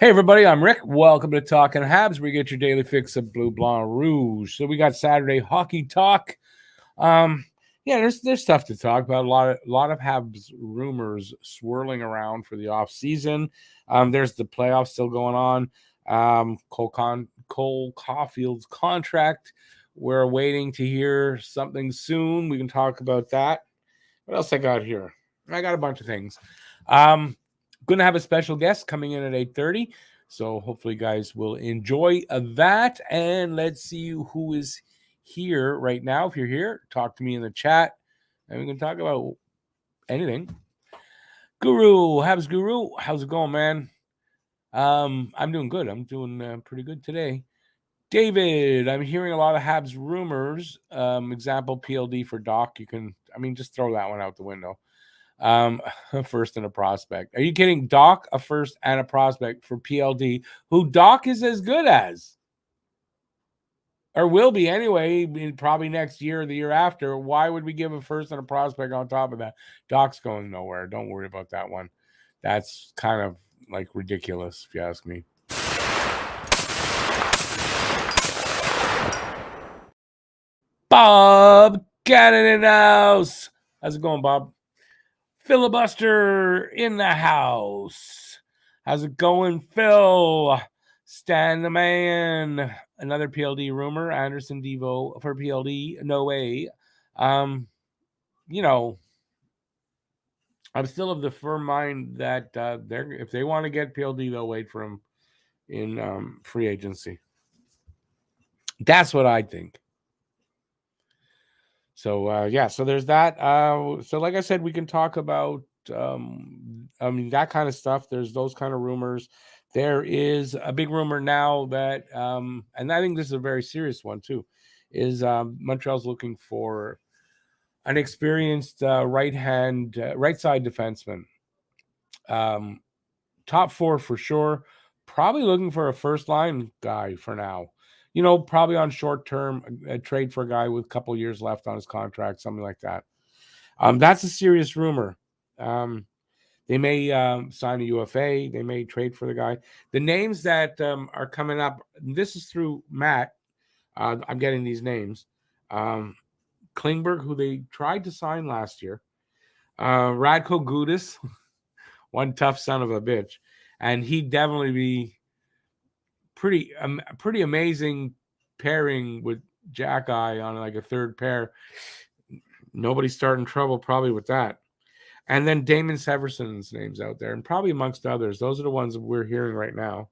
Hey everybody, I'm Rick. Welcome to Talking Habs. We get your daily fix of Blue Blanc Rouge. So we got Saturday hockey talk. There's stuff to talk about. A lot of Habs rumors swirling around for the off-season. There's the playoffs still going on. Cole Caufield's contract. We're waiting to hear something soon. We can talk about that. What else I got here? I got a bunch of things. Going to have a special guest coming in at 8:30. So hopefully guys will enjoy that. And let's see who is here right now. If you're here, talk to me in the chat and we can talk about anything. Guru, Habs Guru, how's it going, man? I'm doing good. I'm doing pretty good today. David, I'm hearing a lot of Habs rumors. Example, PLD for Doc. Just throw that one out the window. A first and a prospect. Are you kidding? Doc, a first and a prospect for PLD, who Doc is as good as, or will be anyway, probably next year or the year after. Why would we give a first and a prospect on top of that? Doc's going nowhere. Don't worry about that one. That's kind of like ridiculous, if you ask me. Bob Cannon in the house. How's it going, Bob? Filibuster in the house. How's it going, Phil? Stan the man. Another PLD rumor. Anderson Devo for PLD. No way. I'm still of the firm mind that if they want to get PLD, they'll wait for him in free agency. That's what I think. So so there's that. So like I said, we can talk about that kind of stuff. There's those kind of rumors. There is a big rumor now that and I think this is a very serious one too, is Montreal's looking for an experienced right side defenseman. Top four for sure. Probably looking for a first line guy for now. Probably on short term, a trade for a guy with a couple years left on his contract, something like that. That's a serious rumor. They may sign a UFA. They may trade for the guy. The names that are coming up, this is through Matt. I'm getting these names. Klingberg, who they tried to sign last year. Radko Gudas, one tough son of a bitch. And he'd definitely be pretty amazing pairing with Jack Eye on like a third pair. Nobody's starting trouble probably with that. And then Damon Severson's name's out there, and probably amongst others. Those are the ones that we're hearing right now.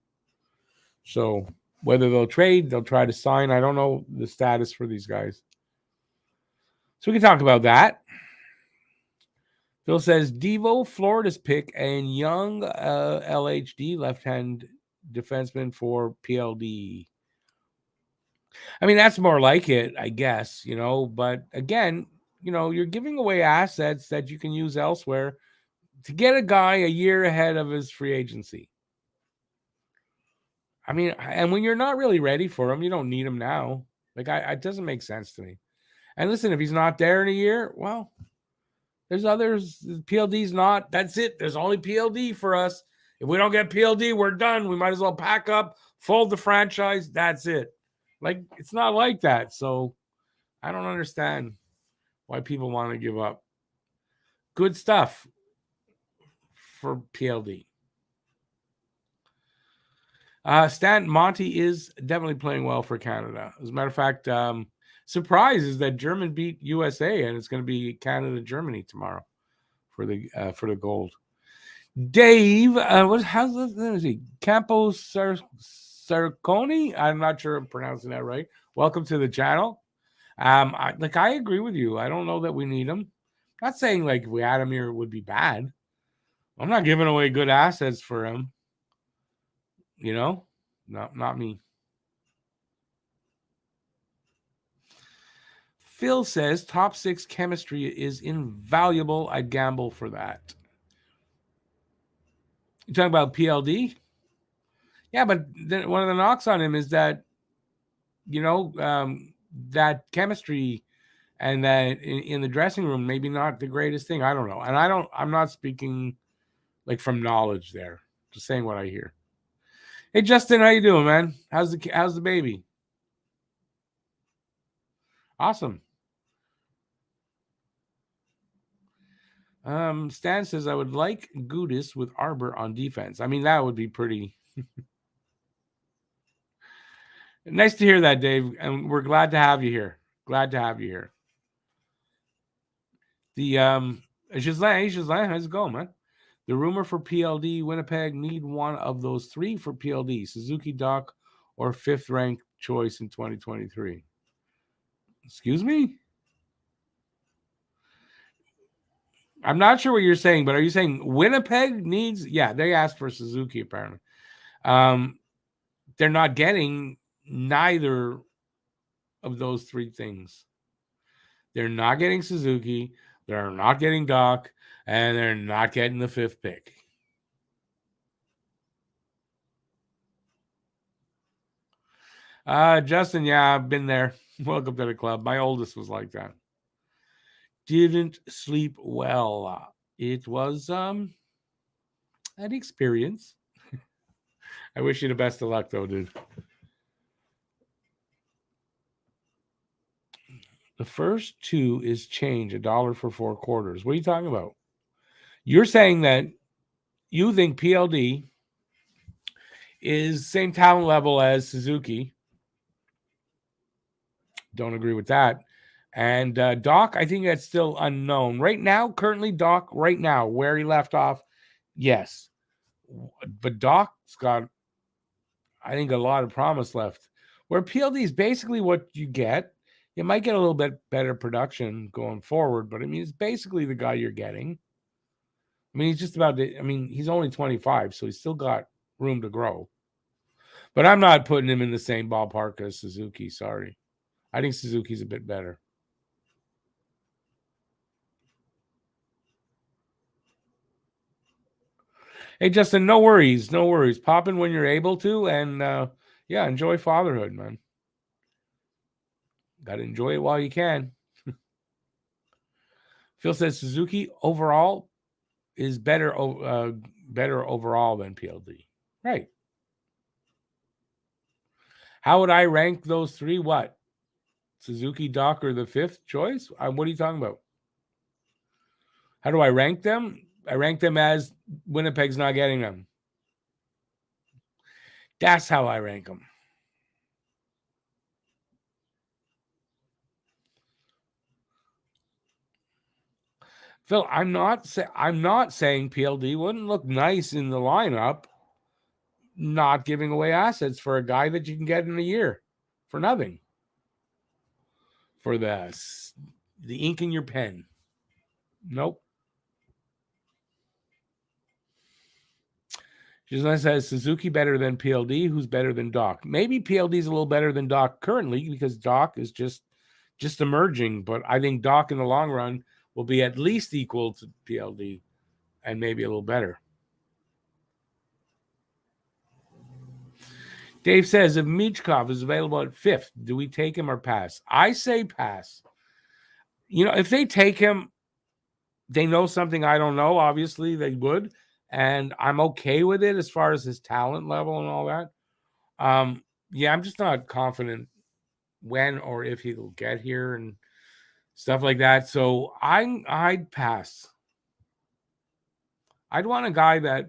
So whether they'll trade, they'll try to sign. I don't know the status for these guys. So we can talk about that. Phil says Devo, Florida's pick, and young LHD, left-hand defenseman for PLD. That's more like it, I guess, but again, you're giving away assets that you can use elsewhere to get a guy a year ahead of his free agency. And when you're not really ready for him, you don't need him now. It doesn't make sense to me. And listen, if he's not there in a year, well, there's others. PLD's not. That's it. There's only PLD for us. If we don't get PLD, we're done. We might as well pack up, fold the franchise. That's it. It's not like that. So I don't understand why people want to give up good stuff for PLD. Stan Monty is definitely playing well for Canada. As a matter of fact, surprise is that German beat USA, and it's going to be Canada-Germany tomorrow for the gold. Dave, how's this? Let me see. Campos Sarconi. I'm not sure I'm pronouncing that right. Welcome to the channel. I agree with you. I don't know that we need him. I'm not saying if we had him here, it would be bad. I'm not giving away good assets for him. Not me. Phil says top six chemistry is invaluable. I'd gamble for that. You talking about PLD? Yeah, but then one of the knocks on him is that, that chemistry and that in the dressing room, maybe not the greatest thing. I don't know. And I'm not speaking from knowledge there, just saying what I hear. Hey Justin, how you doing, man? How's the baby? Awesome. Stan says I would like Gudis with Arbor on defense. I mean, that would be pretty nice to hear that, Dave. And we're glad to have you here. Glad to have you here. The Gislain, how's it going, man? The rumor for PLD, Winnipeg need one of those three for PLD: Suzuki, Doc, or fifth ranked choice in 2023. Excuse me? I'm not sure what you're saying, but are you saying Winnipeg needs? Yeah, they asked for Suzuki apparently. They're not getting neither of those three things. They're not getting Suzuki, they're not getting Doc, and they're not getting the fifth pick. Justin, yeah, I've been there. Welcome to the club. My oldest was like that. Didn't sleep well. It was an experience. I wish you the best of luck, though, dude. The first two is change, $1 for 4 quarters. What are you talking about? You're saying that you think PLD is same talent level as Suzuki. Don't agree with that. And Doc, I think that's still unknown. Right now, currently, Doc, right now, where he left off, yes. But Doc's got, I think, a lot of promise left. Where PLD is basically what you get. You might get a little bit better production going forward, but I mean, it's basically the guy you're getting. I mean, he's just about to, I mean, he's only 25, so he's still got room to grow. But I'm not putting him in the same ballpark as Suzuki. Sorry. I think Suzuki's a bit better. Hey, Justin, no worries. No worries. Pop in when you're able to. And yeah, enjoy fatherhood, man. Got to enjoy it while you can. Phil says Suzuki overall is better overall than PLD. Right. How would I rank those three? What? Suzuki, Doc, or the fifth choice? What are you talking about? How do I rank them? I rank them as Winnipeg's not getting them. That's how I rank them. Phil, I'm not saying PLD wouldn't look nice in the lineup, not giving away assets for a guy that you can get in a year for nothing. For the ink in your pen. Nope. Just says Suzuki better than PLD. Who's better than Doc? Maybe PLD is a little better than Doc currently because Doc is just emerging. But I think Doc in the long run will be at least equal to PLD and maybe a little better. Dave says if Michkov is available at fifth, do we take him or pass? I say pass. You know, if they take him, they know something I don't know. Obviously, they would. And I'm okay with it as far as his talent level and all that. Yeah, I'm just not confident when or if he'll get here and stuff like that. So I'd pass. I'd want a guy that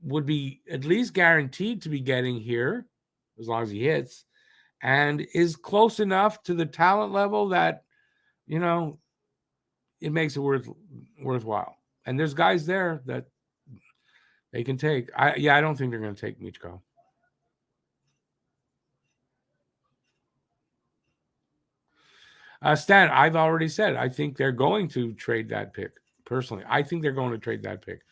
would be at least guaranteed to be getting here as long as he hits and is close enough to the talent level that, you know, it makes it worthwhile. And there's guys there that they can take. I don't think they're going to take Michko. Stan, I've already said I think they're going to trade that pick. Personally, I think they're going to trade that pick.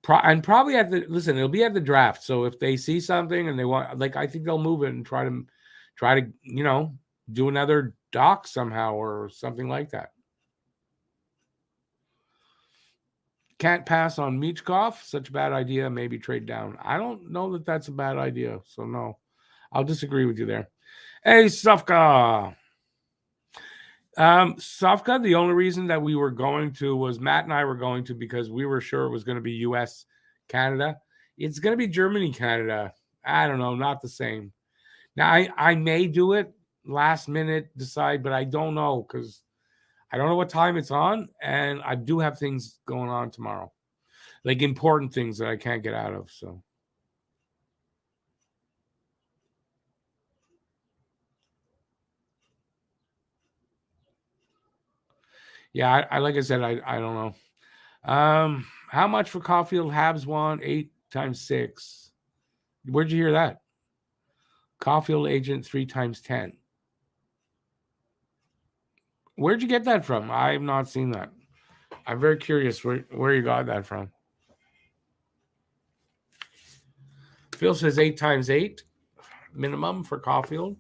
And probably it'll be at the draft. So if they see something and they want, like, I think they'll move it and try to, you know, do another Doc somehow or something like that. Can't pass on Michkov. Such a bad idea. Maybe trade down. I don't know that that's a bad idea. So no, I'll disagree with you there. Hey, Sufka. Sufka, the only reason that we were going to was Matt and I were going to because we were sure it was going to be US, Canada. It's going to be Germany, Canada. I don't know, not the same. Now, I may do it last minute, decide, but I don't know because I don't know what time it's on, and I do have things going on tomorrow, like important things that I can't get out of. So, yeah, I like I said, I don't know. How much for Caufield? Habs won 8 times 6. Where'd you hear that? Caufield agent 3 times 10. Where'd you get that from? I've not seen that. I'm very curious where you got that from. Phil says 8 times 8 minimum for Caufield.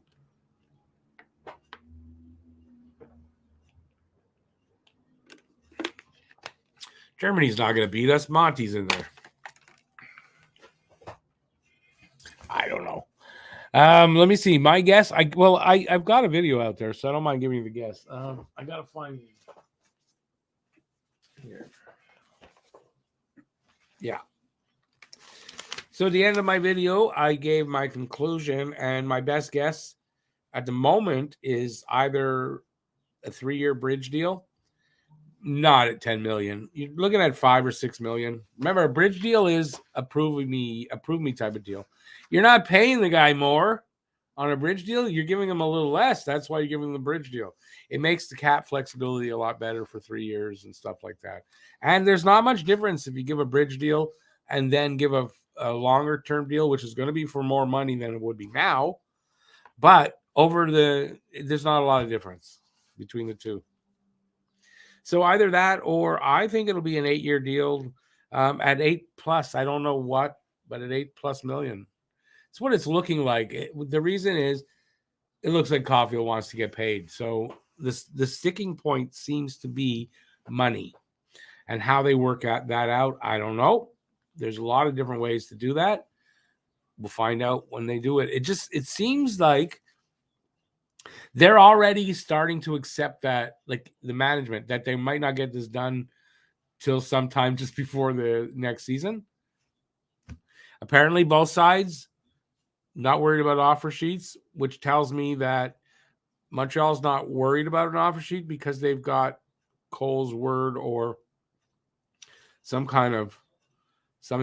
Germany's not going to beat us. Monty's in there. I don't know. Let me see. My guess. I've got a video out there, so I don't mind giving you the guess. I gotta find here. Yeah. So at the end of my video, I gave my conclusion, and my best guess at the moment is either a 3-year bridge deal, not at 10 million. You're looking at 5 or 6 million. Remember, a bridge deal is approve me type of deal. You're not paying the guy more on a bridge deal. You're giving him a little less. That's why you're giving him the bridge deal. It makes the cap flexibility a lot better for 3 years and stuff like that. And there's not much difference if you give a bridge deal and then give a longer term deal, which is going to be for more money than it would be now. But there's not a lot of difference between the two. So either that, or I think it'll be an 8-year deal at 8+. I don't know what, but at 8+ million. It's what it's looking like. The reason is it looks like Caufield wants to get paid. So the sticking point seems to be money, and how they work that out, I don't know. There's a lot of different ways to do that. We'll find out when they do it. It seems like they're already starting to accept that, like the management, that they might not get this done till sometime just before the next season. Apparently, both sides not worried about offer sheets, which tells me that Montreal's not worried about an offer sheet because they've got Cole's word or something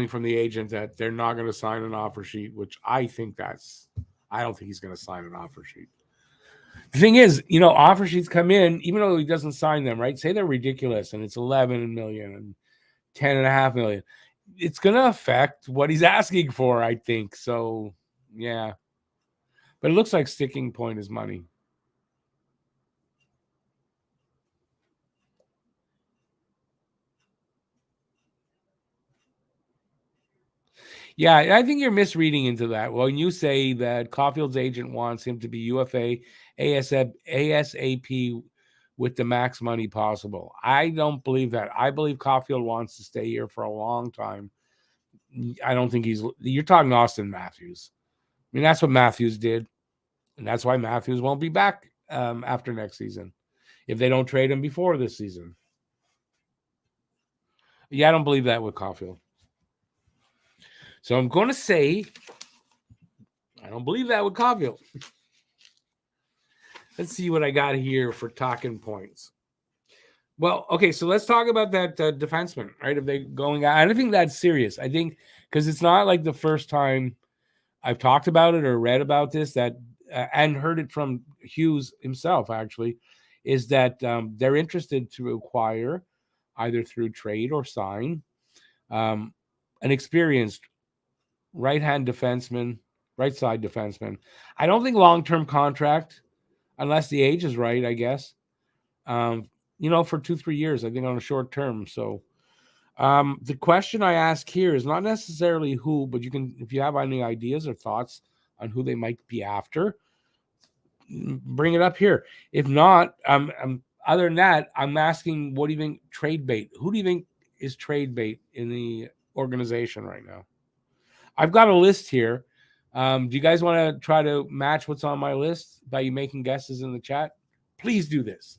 from the agent that they're not going to sign an offer sheet, which I don't think he's going to sign an offer sheet. The thing is, offer sheets come in, even though he doesn't sign them, right? Say they're ridiculous and it's 11 million and 10.5 million. It's going to affect what he's asking for, I think. So, yeah. But it looks like sticking point is money. Yeah, I think you're misreading into that. When you say that Caufield's agent wants him to be UFA ASAP with the max money possible. I don't believe that. I believe Caufield wants to stay here for a long time. I don't think you're talking Austin Matthews. I mean, that's what Matthews did. And that's why Matthews won't be back after next season if they don't trade him before this season. Yeah, I don't believe that with Caufield. So I'm going to say I don't believe that with Caufield. Let's see what I got here for talking points. Well, okay, so let's talk about that defenseman, right? If they going out, I don't think that's serious. I think because it's not like the first time I've talked about it or read about this and heard it from Hughes himself, actually, is that they're interested to acquire either through trade or sign an experienced right-hand defenseman, right-side defenseman. I don't think long-term contract, unless the age is right, I guess. For 2-3 years, I think on a short term. So the question I ask here is not necessarily who, but if you have any ideas or thoughts on who they might be after, bring it up here. If not, other than that, I'm asking, what do you think trade bait? Who do you think is trade bait in the organization right now? I've got a list here. Do you guys want to try to match what's on my list by you making guesses in the chat? Please do this.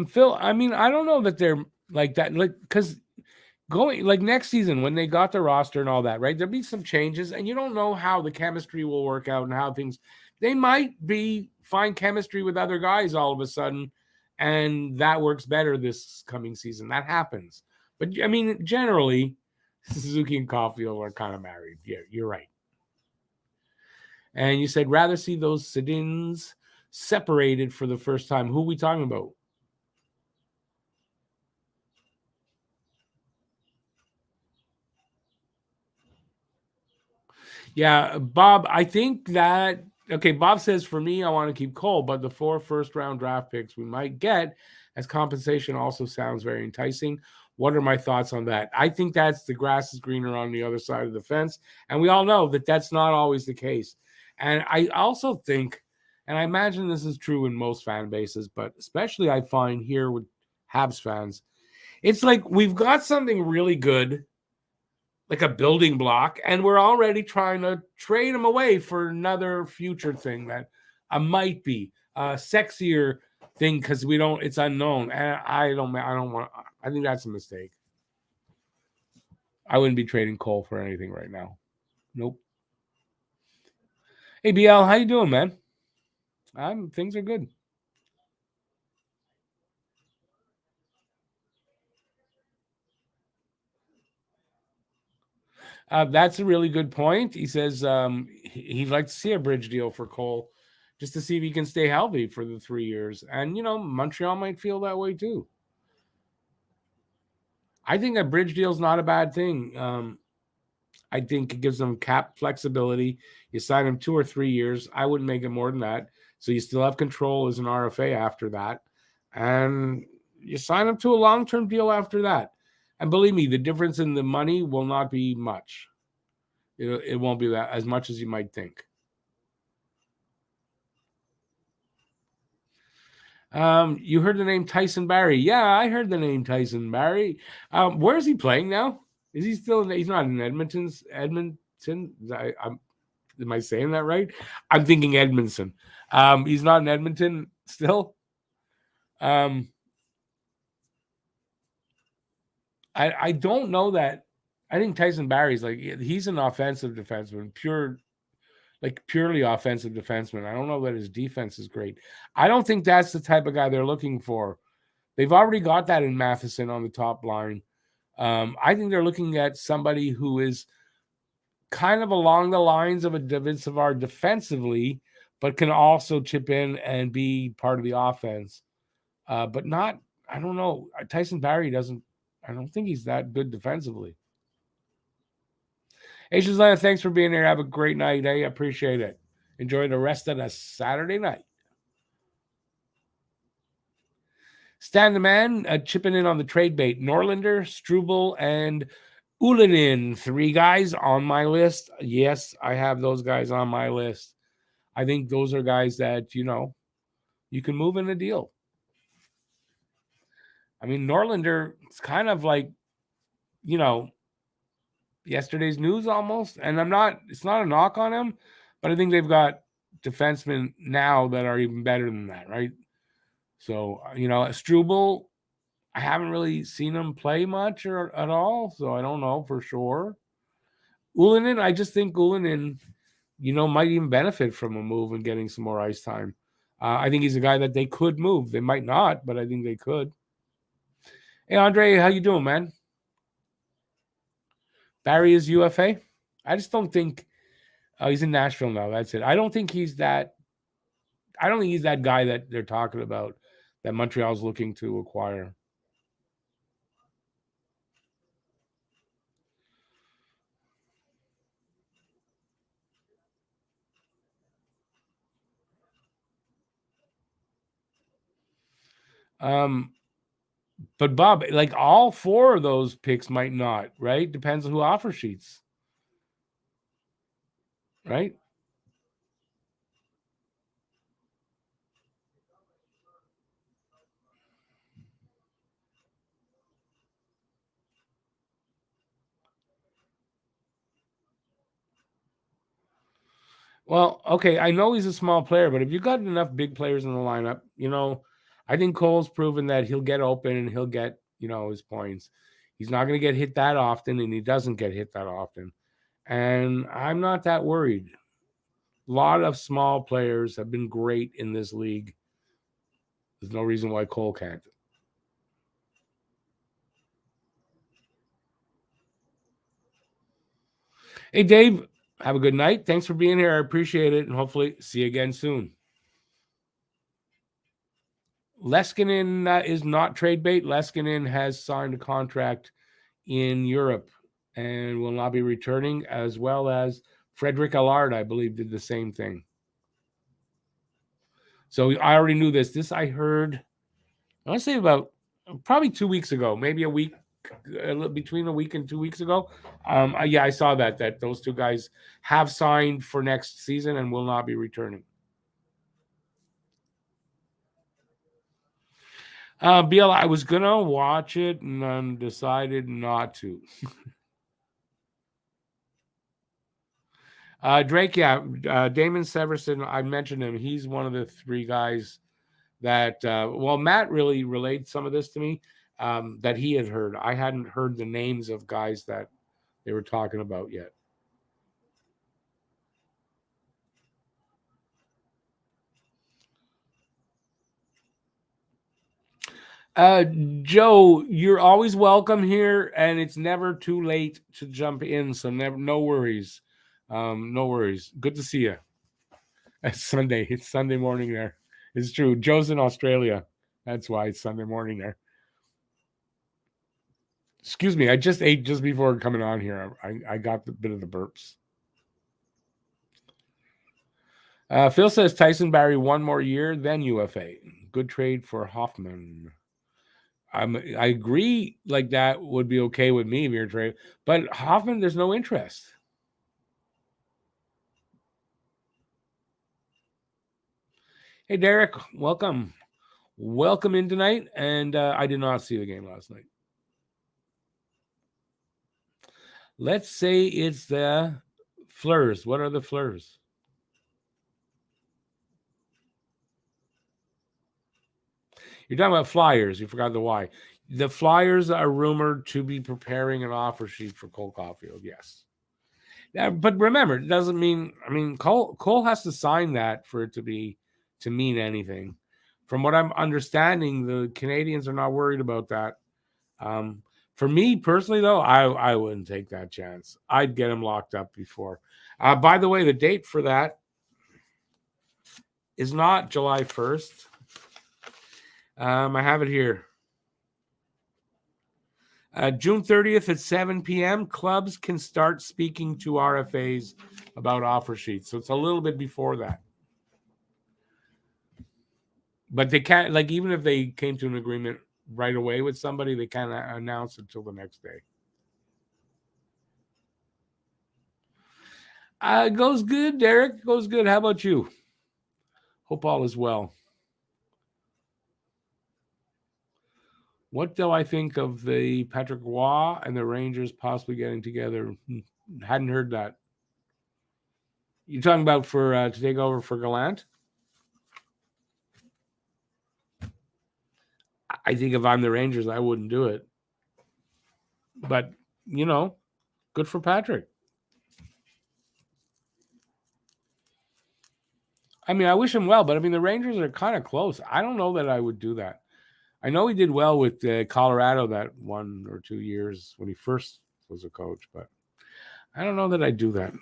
Phil, I mean, I don't know that they're like that, like because going like next season when they got the roster and all that, right? There'll be some changes, and you don't know how the chemistry will work out and how things. They might be find chemistry with other guys all of a sudden, and that works better this coming season. That happens, but I mean, generally, Suzuki and Caufield are kind of married. Yeah, you're right. And you said rather see those sit-ins separated for the first time. Who are we talking about? Yeah, Bob, I think that okay, Bob says for me, I want to keep Cole, but the 4 first-round draft picks we might get as compensation also sounds very enticing. What are my thoughts on that? I think that's the grass is greener on the other side of the fence, and we all know that that's not always the case. And I also think, and I imagine this is true in most fan bases, but especially I find here with Habs fans, it's like we've got something really good like a building block, and we're already trying to trade him away for another future thing that might be a sexier thing because we don't. It's unknown, and I don't want. I think that's a mistake. I wouldn't be trading Cole for anything right now. Nope. Hey BL, how you doing, man? Things are good. That's a really good point. He says he'd like to see a bridge deal for Cole just to see if he can stay healthy for the 3 years. And, Montreal might feel that way too. I think a bridge deal is not a bad thing. I think it gives them cap flexibility. You sign them 2 or 3 years. I wouldn't make it more than that. So you still have control as an RFA after that. And you sign them to a long term deal after that. And believe me, the difference in the money will not be much. It won't be that as much as you might think. You heard the name Tyson Barrie. Yeah, I heard the name Tyson Barrie. Where is he playing now? Is he still in? He's not in Edmonton. Am I saying that right? I'm thinking Edmondson. He's not in Edmonton still. Um, I don't know that. I think Tyson Barrie's like he's an offensive defenseman, purely offensive defenseman. I don't know that his defense is great. I don't think that's the type of guy they're looking for. They've already got that in Matheson on the top line. I think they're looking at somebody who is kind of along the lines of a David Savard defensively, but can also chip in and be part of the offense. But not, I don't know. Tyson Barrie doesn't, I don't think he's that good defensively. Hey, Shazlana, thanks for being here. Have a great night. I appreciate it. Enjoy the rest of the Saturday night. Stan the Man chipping in on the trade bait. Norlinder, Struble, and Ulinin. 3 guys on my list. Yes, I have those guys on my list. I think those are guys that, you can move in a deal. I mean, Norlinder, it's kind of like, you know, yesterday's news almost. And it's not a knock on him, but I think they've got defensemen now that are even better than that, right? So, Struble, I haven't really seen him play much or at all, so I don't know for sure. Ulinen, I just think Ulinen, might even benefit from a move and getting some more ice time. I think he's a guy that they could move. They might not, but I think they could. Hey, Andre, how you doing, man? Barry is UFA. I just don't think he's in Nashville now. That's it. I don't think he's that. I don't think he's that guy that they're talking about that Montreal's looking to acquire. Um, but Bob, like all 4 of those picks might not, right? Depends on who offer sheets, right? Well, okay, I know he's a small player, but if you got enough big players in the lineup, I think Cole's proven that he'll get open and he'll get, his points. He's not going to get hit that often, and he doesn't get hit that often. And I'm not that worried. A lot of small players have been great in this league. There's no reason why Cole can't. Hey, Dave, have a good night. Thanks for being here. I appreciate it, and hopefully see you again soon. Leskinen is not trade bait. Leskinen has signed a contract in Europe and will not be returning, as well as Frederick Allard, I believe, did the same thing. So I already knew this. This I heard, I want to say about probably 2 weeks ago, maybe a week, between a week and 2 weeks ago. I saw that those two guys have signed for next season and will not be returning. BL, I was gonna watch it and then decided not to. Drake, Damon Severson, I mentioned him. He's one of the three guys that, Matt really relayed some of this to me, that he had heard. I hadn't heard the names of guys that they were talking about yet. Joe, you're always welcome here, and it's never too late to jump in, so no worries. No worries. Good to see you. It's Sunday. It's Sunday morning there. It's true. Joe's in Australia. That's why it's Sunday morning there. Excuse me. I just ate just before coming on here. I got a bit of the burps. Phil says Tyson Barrie 1 more year, then UFA. Good trade for Hoffman. I agree, like that would be okay with me if you're trade, but Hoffman, there's no interest. Hey, Derek, welcome in tonight. And I did not see the game last night. Let's say it's the Fleurs. What are the Fleurs? You're talking about Flyers. You forgot the Y. The Flyers are rumored to be preparing an offer sheet for Cole Caufield. Yes. Yeah, but remember, it doesn't mean. I mean, Cole has to sign that for it to mean anything. From what I'm understanding, the Canadians are not worried about that. For me personally, though, I wouldn't take that chance. I'd get him locked up before. By the way, the date for that is not July 1st. I have it here. June 30th at 7 p.m., clubs can start speaking to RFAs about offer sheets. So it's a little bit before that. But they can't, like, even if they came to an agreement right away with somebody, they can't announce it until the next day. Goes good, Derek. Goes good. How about you? Hope all is well. What do I think of the Patrick Roy and the Rangers possibly getting together? Hadn't heard that. You're talking about for to take over for Gallant? I think if I'm the Rangers, I wouldn't do it. But, good for Patrick. I mean, I wish him well, but I mean, the Rangers are kind of close. I don't know that I would do that. I know he did well with Colorado that 1 or 2 years when he first was a coach, but I don't know that I'd do that.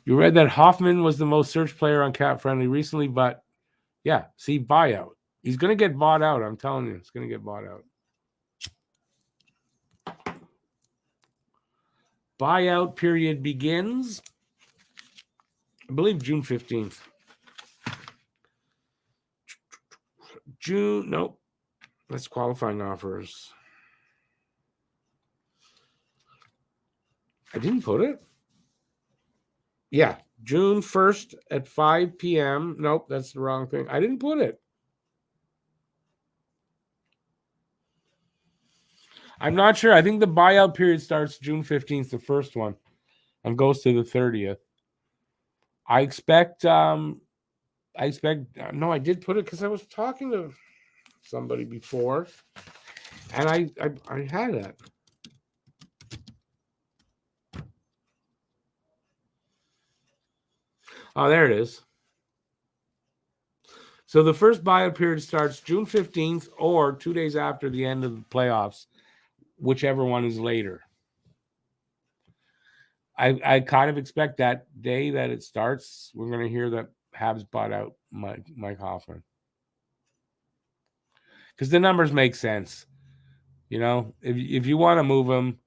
You read that Hoffman was the most searched player on Cap Friendly recently, but yeah, see, buyout. He's going to get bought out. I'm telling you, it's going to get bought out. Buyout period begins, I believe, June 15th. Nope. That's qualifying offers. I didn't put it. Yeah, June 1st at 5 p.m. Nope, that's the wrong thing. I didn't put it. I'm not sure. I think the buyout period starts June 15th, the first one, and goes to the 30th. I expect. No, I did put it because I was talking to somebody before, and I had that. Oh, there it is. So the first buyout period starts June 15th or 2 days after the end of the playoffs, whichever one is later. I kind of expect that day that it starts, we're going to hear that Habs bought out Mike Hoffman. Because the numbers make sense. If you want to move him,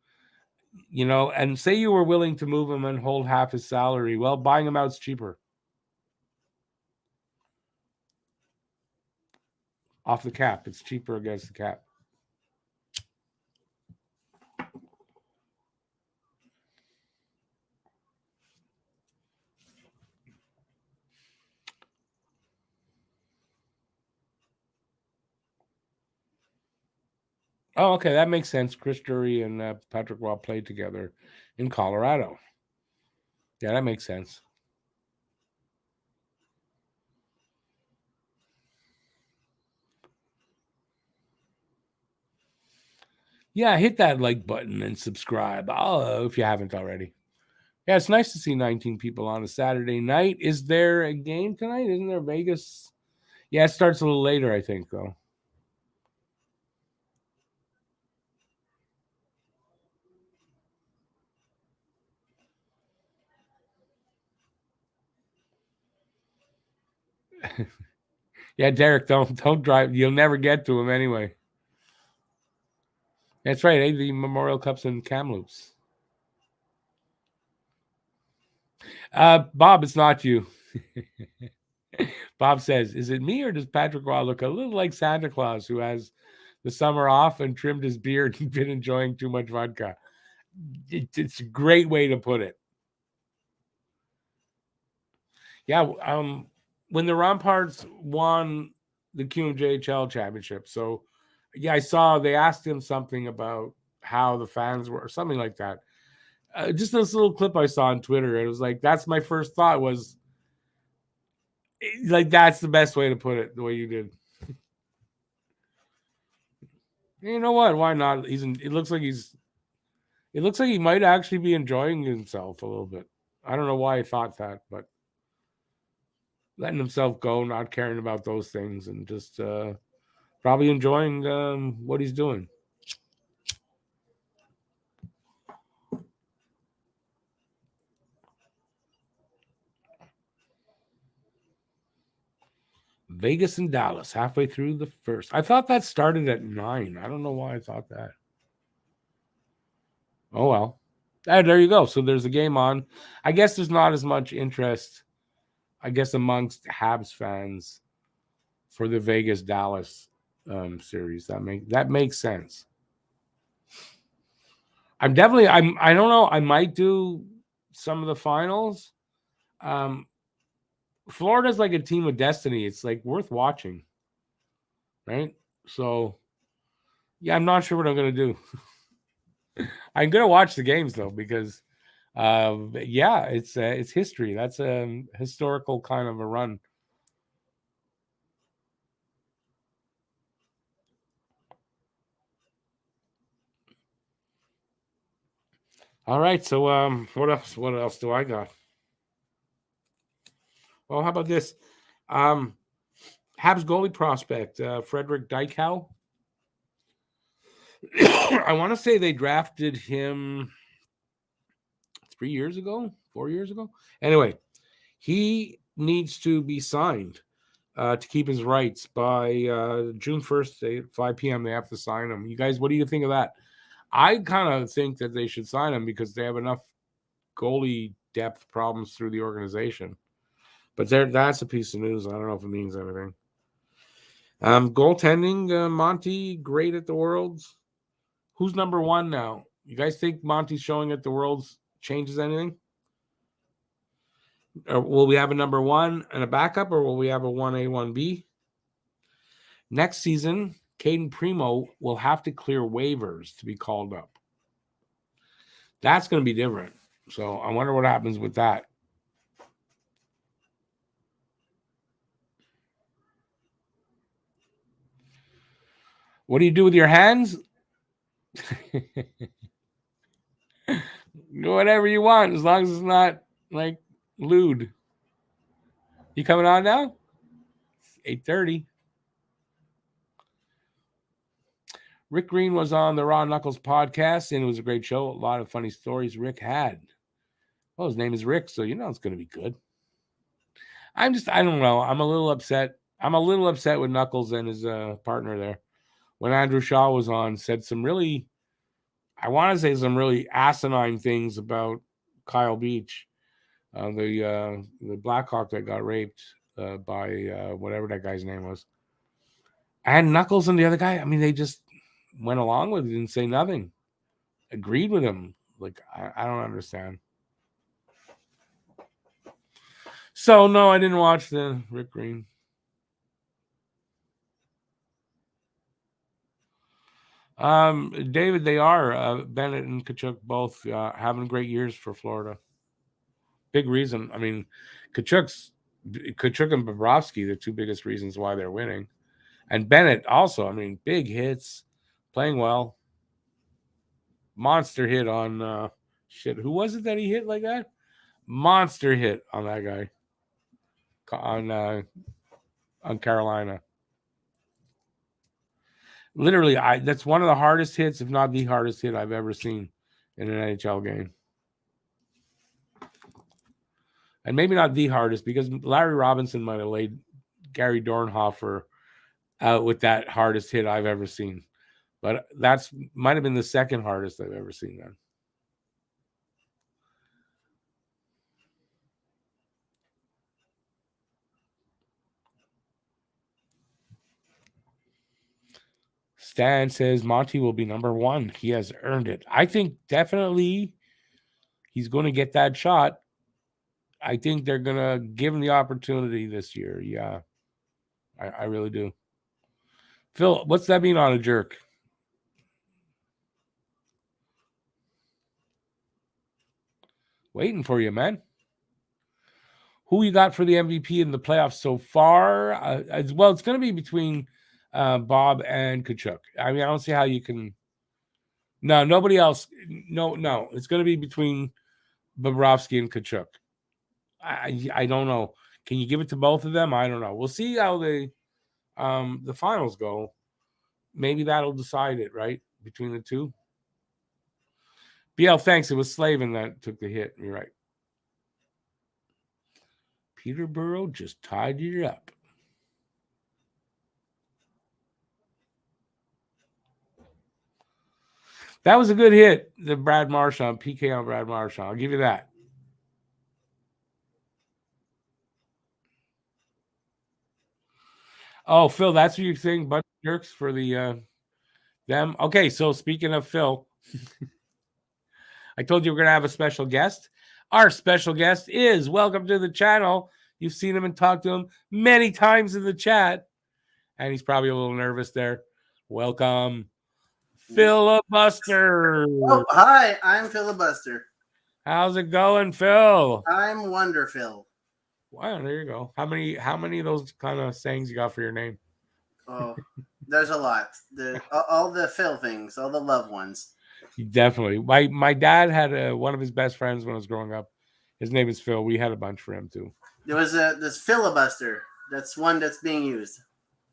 and say you were willing to move him and hold half his salary, well, buying him out's cheaper. Off the cap. It's cheaper against the cap. Oh, okay. That makes sense. Chris Drury and Patrick Roy played together in Colorado. Yeah, that makes sense. Yeah, hit that like button and subscribe. If you haven't already. Yeah, it's nice to see 19 people on a Saturday night. Is there a game tonight? Isn't there Vegas? Yeah, it starts a little later, I think, though. Yeah, Derek, don't drive. You'll never get to him anyway. That's right. The Memorial Cup's in Kamloops. Bob, it's not you. Bob says, "Is it me or does Patrick Roy look a little like Santa Claus who has the summer off and trimmed his beard and been enjoying too much vodka?" It's a great way to put it. Yeah, when the Ramparts won the QMJHL championship, so yeah, I saw they asked him something about how the fans were, or something like that. Just this little clip I saw on Twitter. It was like, that's my first thought was like, that's the best way to put it, the way you did. You know what? Why not? It looks like he might actually be enjoying himself a little bit. I don't know why I thought that, but letting himself go, not caring about those things, and just probably enjoying what he's doing. Vegas and Dallas, halfway through the first. I thought that started at 9. I don't know why I thought that. Oh well. There you go. So there's a game on. I guess there's not as much interest, I guess, amongst Habs fans for the Vegas Dallas series. That makes sense. I don't know. I might do some of the finals. Florida's like a team of destiny. It's like worth watching, right? So yeah, I'm not sure what I'm gonna do. I'm gonna watch the games though because yeah, it's history. That's a historical kind of a run. All right, so what else? What else do I got? Well, how about this? Um, Habs goalie prospect Frederick Dykhow. I want to say they drafted him 3 years ago, 4 years ago. Anyway, he needs to be signed to keep his rights by June 1st at 5 p.m. They have to sign him. You guys, what do you think of that? I kind of think that they should sign him because they have enough goalie depth problems through the organization. But that's a piece of news. I don't know if it means anything. Goaltending, Monty, great at the Worlds. Who's number one now? You guys think Monty's showing at the Worlds changes anything? Or will we have a number one and a backup, or will we have a 1A, 1B? Next season, Caden Primo will have to clear waivers to be called up. That's going to be different. So I wonder what happens with that. What do you do with your hands? Whatever you want, as long as it's not like lewd. You coming on now? 8:30. Rick Green was on the Raw Knuckles podcast, and it was a great show. A lot of funny stories Rick had. Well, his name is Rick, so you know it's going to be good. I don't know. I'm a little upset. I'm a little upset with Knuckles and his partner there. When Andrew Shaw was on, said some really, I want to say some really asinine things about Kyle Beach, the Blackhawk that got raped by whatever that guy's name was. And Knuckles and the other guy, I mean, they just went along with it, didn't say nothing, agreed with him. Like, I don't understand. So, no, I didn't watch the Rick Green. David, they are Bennett and Kachuk both having great years for Florida. Big reason. I mean, Kachuk and Bobrovsky, the two biggest reasons why they're winning. And Bennett also, I mean, big hits, playing well. Monster hit on shit. Who was it that he hit like that? Monster hit on that guy on Carolina. Literally, that's one of the hardest hits, if not the hardest hit I've ever seen in an NHL game. And maybe not the hardest, because Larry Robinson might have laid Gary Dornhofer out with that hardest hit I've ever seen. But that's might have been the second hardest I've ever seen then. Stan says Monty will be number one. He has earned it. I think definitely he's going to get that shot. I think they're going to give him the opportunity this year. Yeah, I really do. Phil, what's that mean on a jerk? Waiting for you, man. Who you got for the MVP in the playoffs so far? It's going to be between Bob and Kachuk. I mean, I don't see how you can. No, nobody else. No. It's going to be between Bobrovsky and Kachuk. I don't know. Can you give it to both of them? I don't know. We'll see how the finals go. Maybe that'll decide it, right? Between the two. BL, thanks. It was Slavin that took the hit. You're right. Peterborough just tied you up. That was a good hit, the Brad Marchand, PK on Brad Marchand. I'll give you that. Oh, Phil, that's what you're saying, bunch of jerks for the them. Okay, so speaking of Phil, I told you we're gonna have a special guest. Our special guest is welcome to the channel. You've seen him and talked to him many times in the chat, and he's probably a little nervous there. Welcome, Filibuster. Oh, hi, I'm Filibuster. How's it going, Phil? I'm Wonderful. Wow, there you go. How many of those kind of sayings you got for your name? Oh, there's a lot. All the Phil things, all the loved ones. Definitely. My dad had one of his best friends when I was growing up. His name is Phil. We had a bunch for him too. There was this Filibuster. That's one that's being used.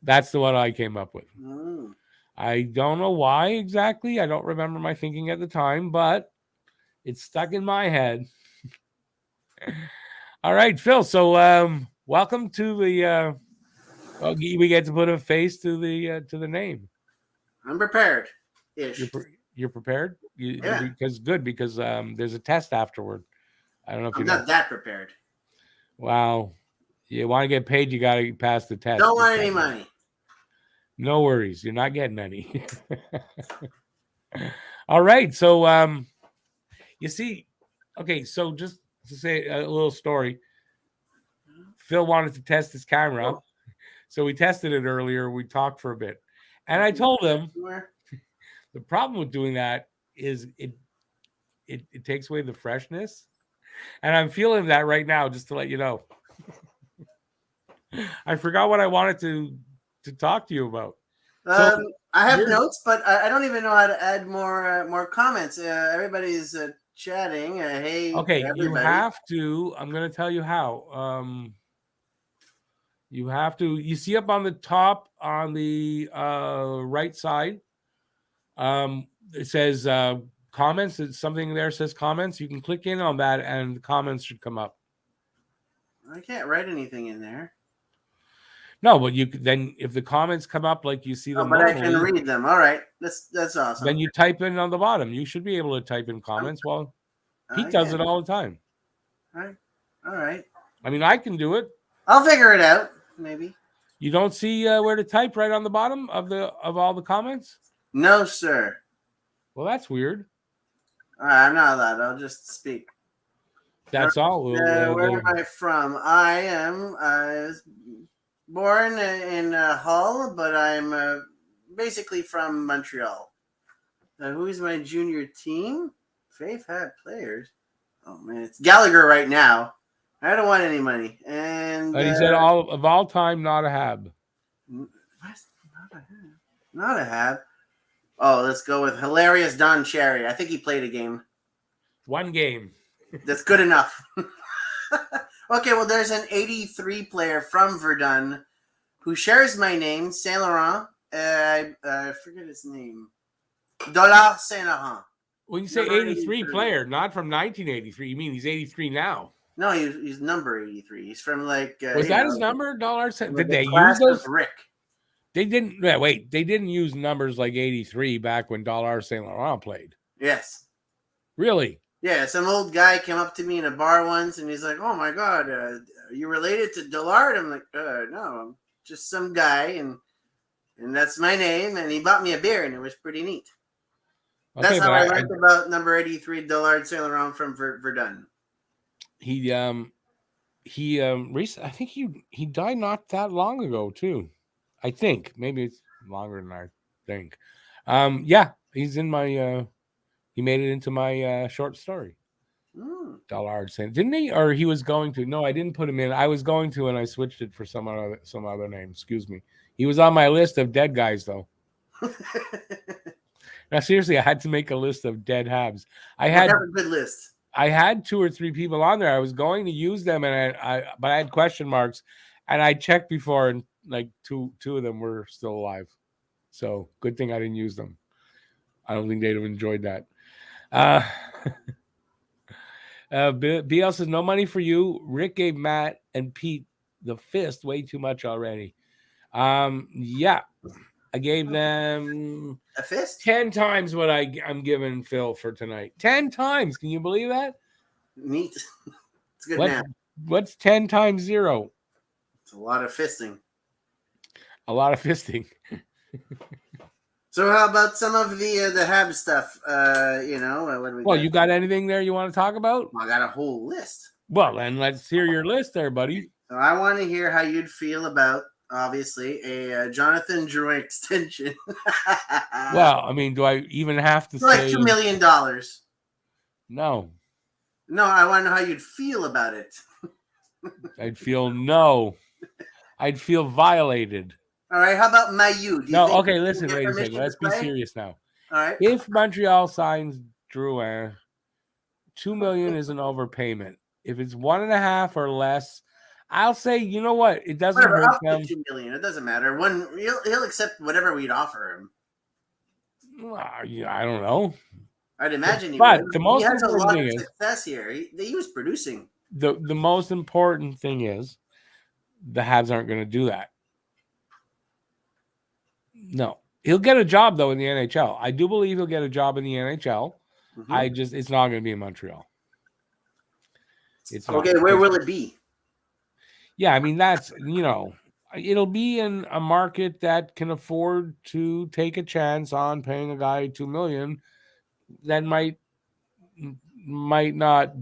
That's the one I came up with. Mm. I don't know why exactly. I don't remember my thinking at the time, but it's stuck in my head. All right, Phil. So welcome to the we get to put a face to the name. I'm prepared. Ish. You're prepared? Yeah. Because there's a test afterward. I don't know if I'm not that prepared. Wow. You want to get paid, you got to pass the test. Don't want any money. No worries. You're not getting any. All right. So, you see, okay. So just to say a little story, Phil wanted to test his camera. Oh. So we tested it earlier. We talked for a bit. And I told him the problem with doing that is it takes away the freshness. And I'm feeling that right now, just to let you know. I forgot what I wanted to talk to you about. I have notes, but I don't even know how to add more comments. Everybody's chatting. Hey, okay, everybody. you have to. I'm going to tell you how. You have to. You see up on the top on the right side. It says comments. It's something there says comments. You can click in on that, and the comments should come up. I can't write anything in there. No, but you then if the comments come up like you see them, but normally, I can read them. All right, that's awesome. Then you type in on the bottom. You should be able to type in comments. Well, Pete does it all the time. All right. I mean, I can do it. I'll figure it out. Maybe. You don't see where to type right on the bottom of all the comments? No, sir. Well, that's weird. All right, I'm not allowed. I'll just speak. That's all. Where am I from? I am born in Hull, but I'm basically from Montreal. Who's my junior team? Faith had players. Oh man, it's Gallagher right now. I don't want any money. And he said all time, not a Hab. What? Not a Hab. Oh, let's go with hilarious Don Cherry. I think he played a game. One game. That's good enough. Okay, well, there's an 83 player from Verdun who shares my name, Saint Laurent. I forget his name. Dollar Saint Laurent. When you say 83 player, not from 1983, you mean he's 83 now? No, he's number 83. He's from like. Was that his number? Dollar Saint? Did they use those? Rick. They didn't. Wait, they didn't use numbers like 83 back when Dollar Saint Laurent played. Yes. Really? Yeah, some old guy came up to me in a bar once, and he's like, "Oh my God, are you related to Dollard?" I'm like, "No, I'm just some guy, and that's my name." And he bought me a beer, and it was pretty neat. Okay, that's how I learned about number 83, Dollard Saint Laurent from Verdun. I think he died not that long ago too. I think maybe it's longer than I think. Yeah, he's in my. He made it into my short story. Dollard Saint, didn't he? Or he was going to? No, I didn't put him in. I was going to, and I switched it for some other name. Excuse me. He was on my list of dead guys, though. Now, seriously, I had to make a list of dead Habs. I had a good list. I had 2 or 3 people on there. I was going to use them, and but I had question marks, and I checked before, and like two of them were still alive. So good thing I didn't use them. I don't think they'd have enjoyed that. BL says no money for you. Rick gave Matt and Pete the fist way too much already. Yeah, I gave them a fist 10 times what I'm giving Phil for tonight. 10 times. Can you believe that? Neat. It's good math. What's 10 times 0? It's a lot of fisting. A lot of fisting. So how about some of the Habs stuff? What do we got? You got anything there you want to talk about? I got a whole list. Well, then let's hear your list there, buddy. So I want to hear how you'd feel about, obviously, a Jonathan Drouin extension. Well, I mean, do I even have to say... Like $2 million. No. No, I want to know how you'd feel about it. I'd feel no. I'd feel violated. All right, how about Mailloux? No, okay, listen, wait a second. Let's be serious now. All right. If Montreal signs Drouin, $2 million is an overpayment. If it's 1.5 or less, I'll say, you know what? It doesn't hurt them. $2 million. It doesn't matter. He'll accept whatever we'd offer him. Yeah, I don't know. I'd imagine he but would. The most he has a lot of is, success here. He was producing. The most important thing is the Habs aren't going to do that. No. He'll get a job, though, in the NHL. I do believe he'll get a job in the NHL. Mm-hmm. It's not going to be in Montreal. It's okay, where will it be? Yeah, I mean, that's, it'll be in a market that can afford to take a chance on paying a guy $2 million that might not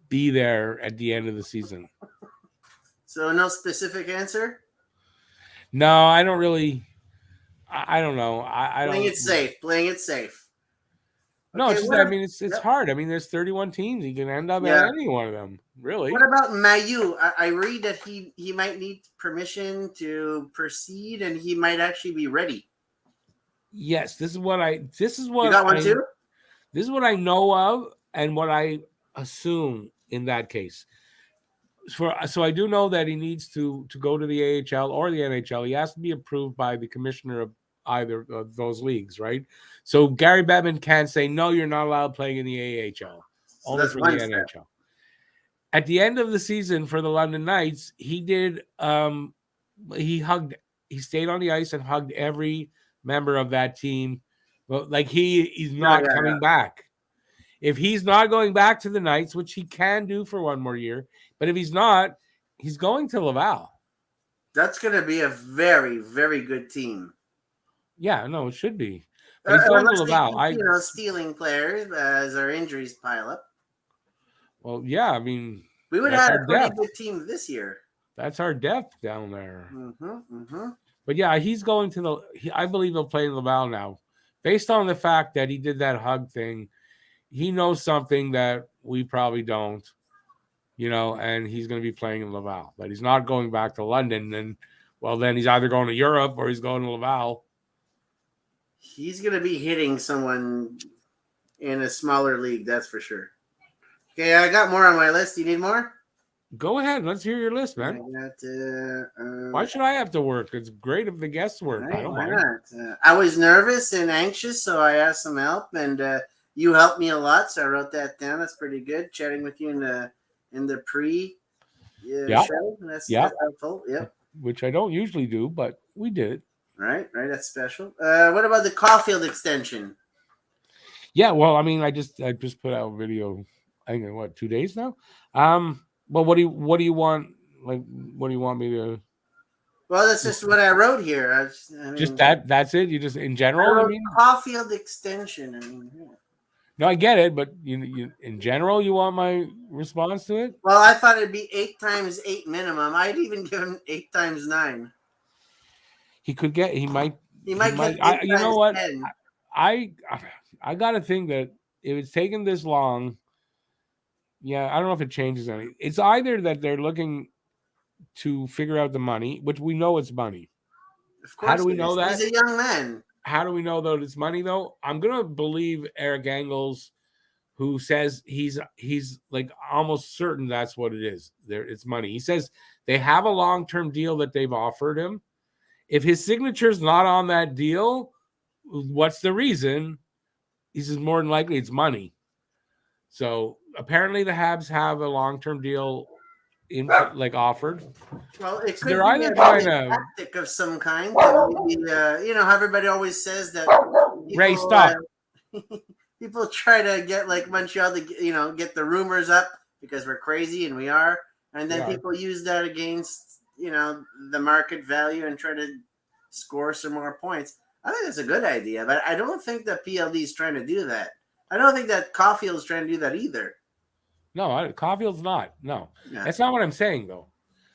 be there at the end of the season. So no specific answer? No, I don't really. I don't know. Playing it safe. No, okay, it's hard. I mean, there's 31 teams. You can end up at any one of them, really. What about Mailloux? I read that he might need permission to proceed, and he might actually be ready. Yes, this is what You got one too? this is what I know of and what I assume in that case. So I do know that he needs to go to the AHL or the NHL. He has to be approved by the commissioner of either of those leagues, right? So Gary Bettman can't say no, you're not allowed playing in the AHL, So only that's for the one step. NHL. At the end of the season for the London Knights, he did he stayed on the ice and hugged every member of that team. Well, like he's Oh, not yeah. coming back. If he's not going back to the Knights, which he can do for one more year, but if he's not, he's going to Laval. That's going to be a very, very good team. Yeah, no, it should be. But he's going to Unless they Laval. keep, stealing players as our injuries pile up. Well, yeah, I mean, we would have had a pretty good team this year. That's our depth down there. Mm-hmm. But yeah, he's going to I believe he'll play in Laval now, based on the fact that he did that hug thing. He knows something that we probably don't, and he's going to be playing in Laval. But he's not going back to London. And well, then he's either going to Europe or he's going to Laval. He's going to be hitting someone in a smaller league, that's for sure. Okay, I got more on my list. You need more? Go ahead. Let's hear your list, man. Why should I have to work? It's great if the guests work. Right, I don't why mind. not? I was nervous and anxious, so I asked some help, and you helped me a lot, so I wrote that down. That's pretty good. Chatting with you in the pre show. That's helpful. Yep. Which I don't usually do, but we did. Right. That's special. What about the Caufield extension? Yeah, well, I mean, I just put out a video. I think 2 days now. Well, what do you want? Like, what do you want me to? Well, that's just what I wrote here. I mean, just that's it. You just in general. I mean, Caufield extension. I mean, yeah. No, I get it, but you in general, you want my response to it? Well, I thought it'd be 8 times 8 minimum. I'd even give him 8 times 9. He could get. He might. He might get. You know what? 10. I got to think that if it's taken this long, yeah, I don't know if it changes anything. It's either that they're looking to figure out the money, which we know it's money. Of course. How do we know that? He's a young man. How do we know that it's money, though? I'm gonna believe Eric Engels, who says he's like almost certain that's what it is. It's money. He says they have a long-term deal that they've offered him. If his signature's not on that deal, what's the reason? He says more than likely it's money. So apparently the Habs have a long-term deal offered. Well, it could be either trying a tactic of some kind. Maybe, how everybody always says that. Ray, stop. People try to get like Montreal to get the rumors up because we're crazy and we are, and then people use that against the market value and try to score some more points. I think that's a good idea, but I don't think that PLD is trying to do that. I don't think that Caufield is trying to do that either. No, Caufield's not. No, that's not what I'm saying though.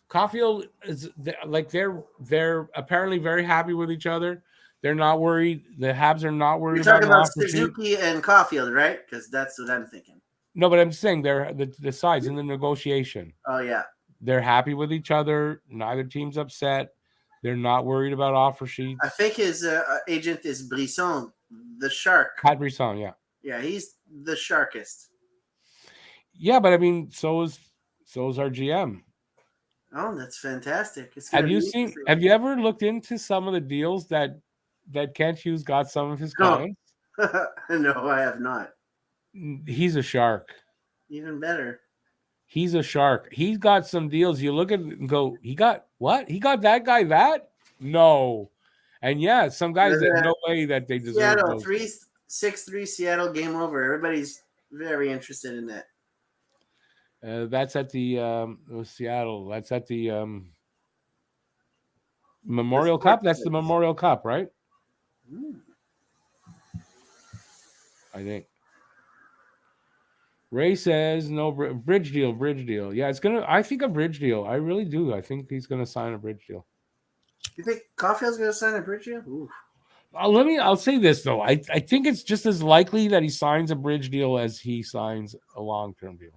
Caufield is they're apparently very happy with each other. They're not worried. The Habs are not worried. You're talking about Suzuki and Caufield, right? Because that's what I'm thinking. No, but I'm saying they're the sides in the negotiation. Oh yeah, they're happy with each other. Neither team's upset. They're not worried about offer sheets. I think his agent is Brisson, the shark. Pat Brisson, yeah. Yeah, he's the sharkest. Yeah, but I mean, so is our GM. Oh, that's fantastic. Have you ever looked into some of the deals that Kent Hughes got some of his clients? No, I have not. He's a shark. Even better. He's a shark. He's got some deals. You look at it and go, he got what? He got that guy that? No. And yeah, some guys that no way that they deserve. Seattle 6-3 Seattle game over. Everybody's very interested in that. That's at the Seattle. That's at the Memorial Cup. That's the Memorial Cup, right? I think. Ray says no bridge deal. Yeah, it's gonna. I think a bridge deal. I really do. I think he's gonna sign a bridge deal. You think Caufield's gonna sign a bridge deal? Ooh. I'll say this though. I think it's just as likely that he signs a bridge deal as he signs a long-term deal.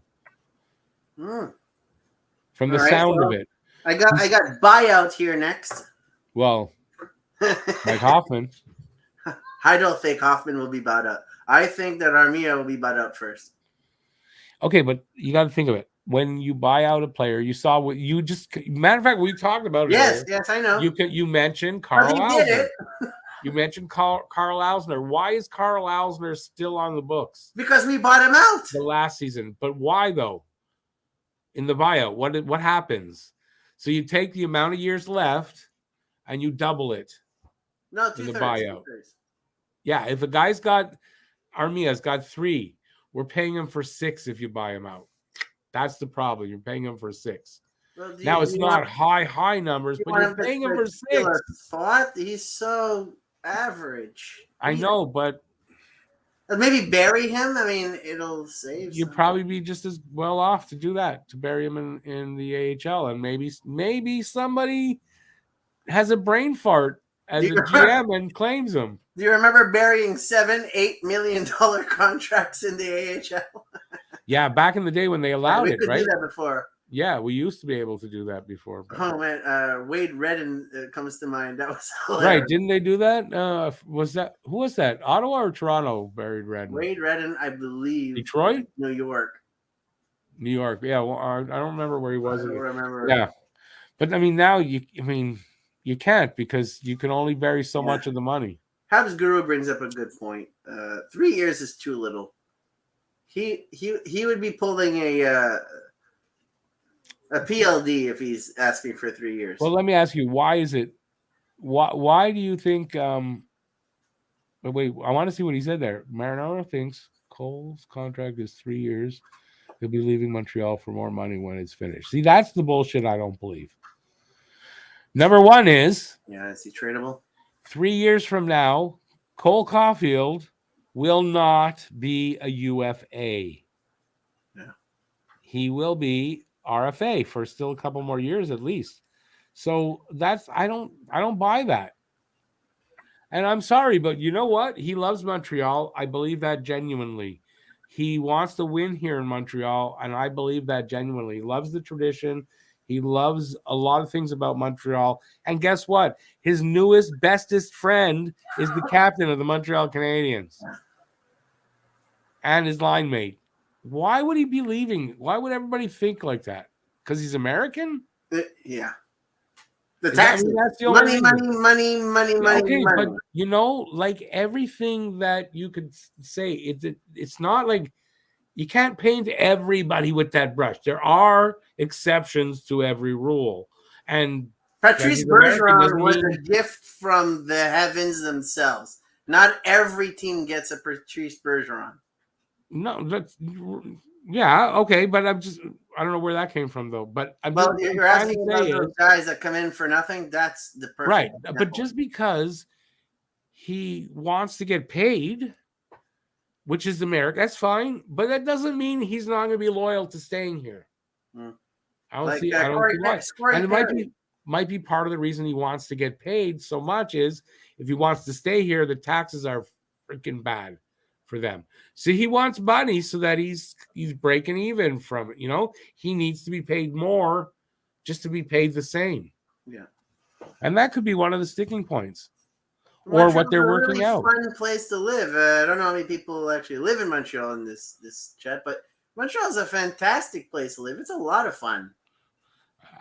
From the sound of it. I got Buyout here next. Well, Mike Hoffman. I don't think Hoffman will be bought out. I think that Armia will be bought out first. Okay, but you got to think of it. When you buy out a player, you saw what you just. Matter of fact, we talked about it Yes, earlier. yes, I know. You mentioned But Carl he did Alsner. it You mentioned Carl Alsner. Why is Carl Alsner still on the books? because we bought him out. The last season, but why though? In the buyout, what happens? So you take the amount of years left and you double it No, in the 2/3. buyout. Yeah, if a guy's got Armia's got 3, we're paying him for 6 if you buy him out. That's the problem. You're paying him for 6. Well, Now it's not want, high numbers, you but want you're him to paying him for 6. steal a spot? He's so average. I know, but Maybe bury him. I mean, it'll save. you'd probably be just as well off to do that, to bury him in the AHL, and maybe somebody has a brain fart as a GM and claims him. Do you remember burying $7-8 million contracts in the AHL? Yeah, back in the day when they allowed we it, could right? do that before. Yeah, we used to be able to do that before. But... Oh man, Wade Redden comes to mind. That was hilarious. Right? Didn't they do that? Who was that? Ottawa or Toronto buried Redden? Wade Redden, I believe. Detroit, New York. Yeah, well, I don't remember where he was. I don't remember. Yeah, but I mean, now you can't because you can only bury so much of the money. Habs Guru brings up a good point. 3 years is too little. He would be pulling a PLD if he's asking for 3 years. Well, let me ask you, why is it? Why do you think? Wait, I want to see what he said there. Marinaro thinks Cole's contract is 3 years. He'll be leaving Montreal for more money when it's finished. See, that's the bullshit I don't believe. Number one is, is he tradable? 3 years from now, Cole Caufield will not be a UFA. Yeah. He will be RFA for still a couple more years at least. So I don't buy that. And I'm sorry, but you know what? He loves Montreal. I believe that genuinely. He wants to win here in Montreal, and I believe that genuinely. He loves the tradition. He loves a lot of things about Montreal. And guess what? His newest, bestest friend is the captain of the Montreal Canadiens and his line mate. Why would he be leaving? Why would everybody think like that? Because he's American? Yeah. The taxes. That's the only money. Okay, but you know, like everything that you could say, it's not like you can't paint everybody with that brush. There are exceptions to every rule. And Patrice Bergeron was a gift from the heavens themselves. Not every team gets a Patrice Bergeron. No, that's okay, but I don't know where that came from though. But you're asking about those guys that come in for nothing. That's the perfect right. example. But just because he wants to get paid, which is America, that's fine. But that doesn't mean he's not going to be loyal to staying here. I don't see why. And it might be part of the reason he wants to get paid so much is if he wants to stay here, the taxes are freaking bad for them. So he wants money so that he's breaking even from it. You know, he needs to be paid more just to be paid the same. Yeah. And that could be one of the sticking points. Or what they're working out. Fun place to live. I don't know how many people actually live in Montreal in this chat, but Montreal is a fantastic place to live. It's a lot of fun.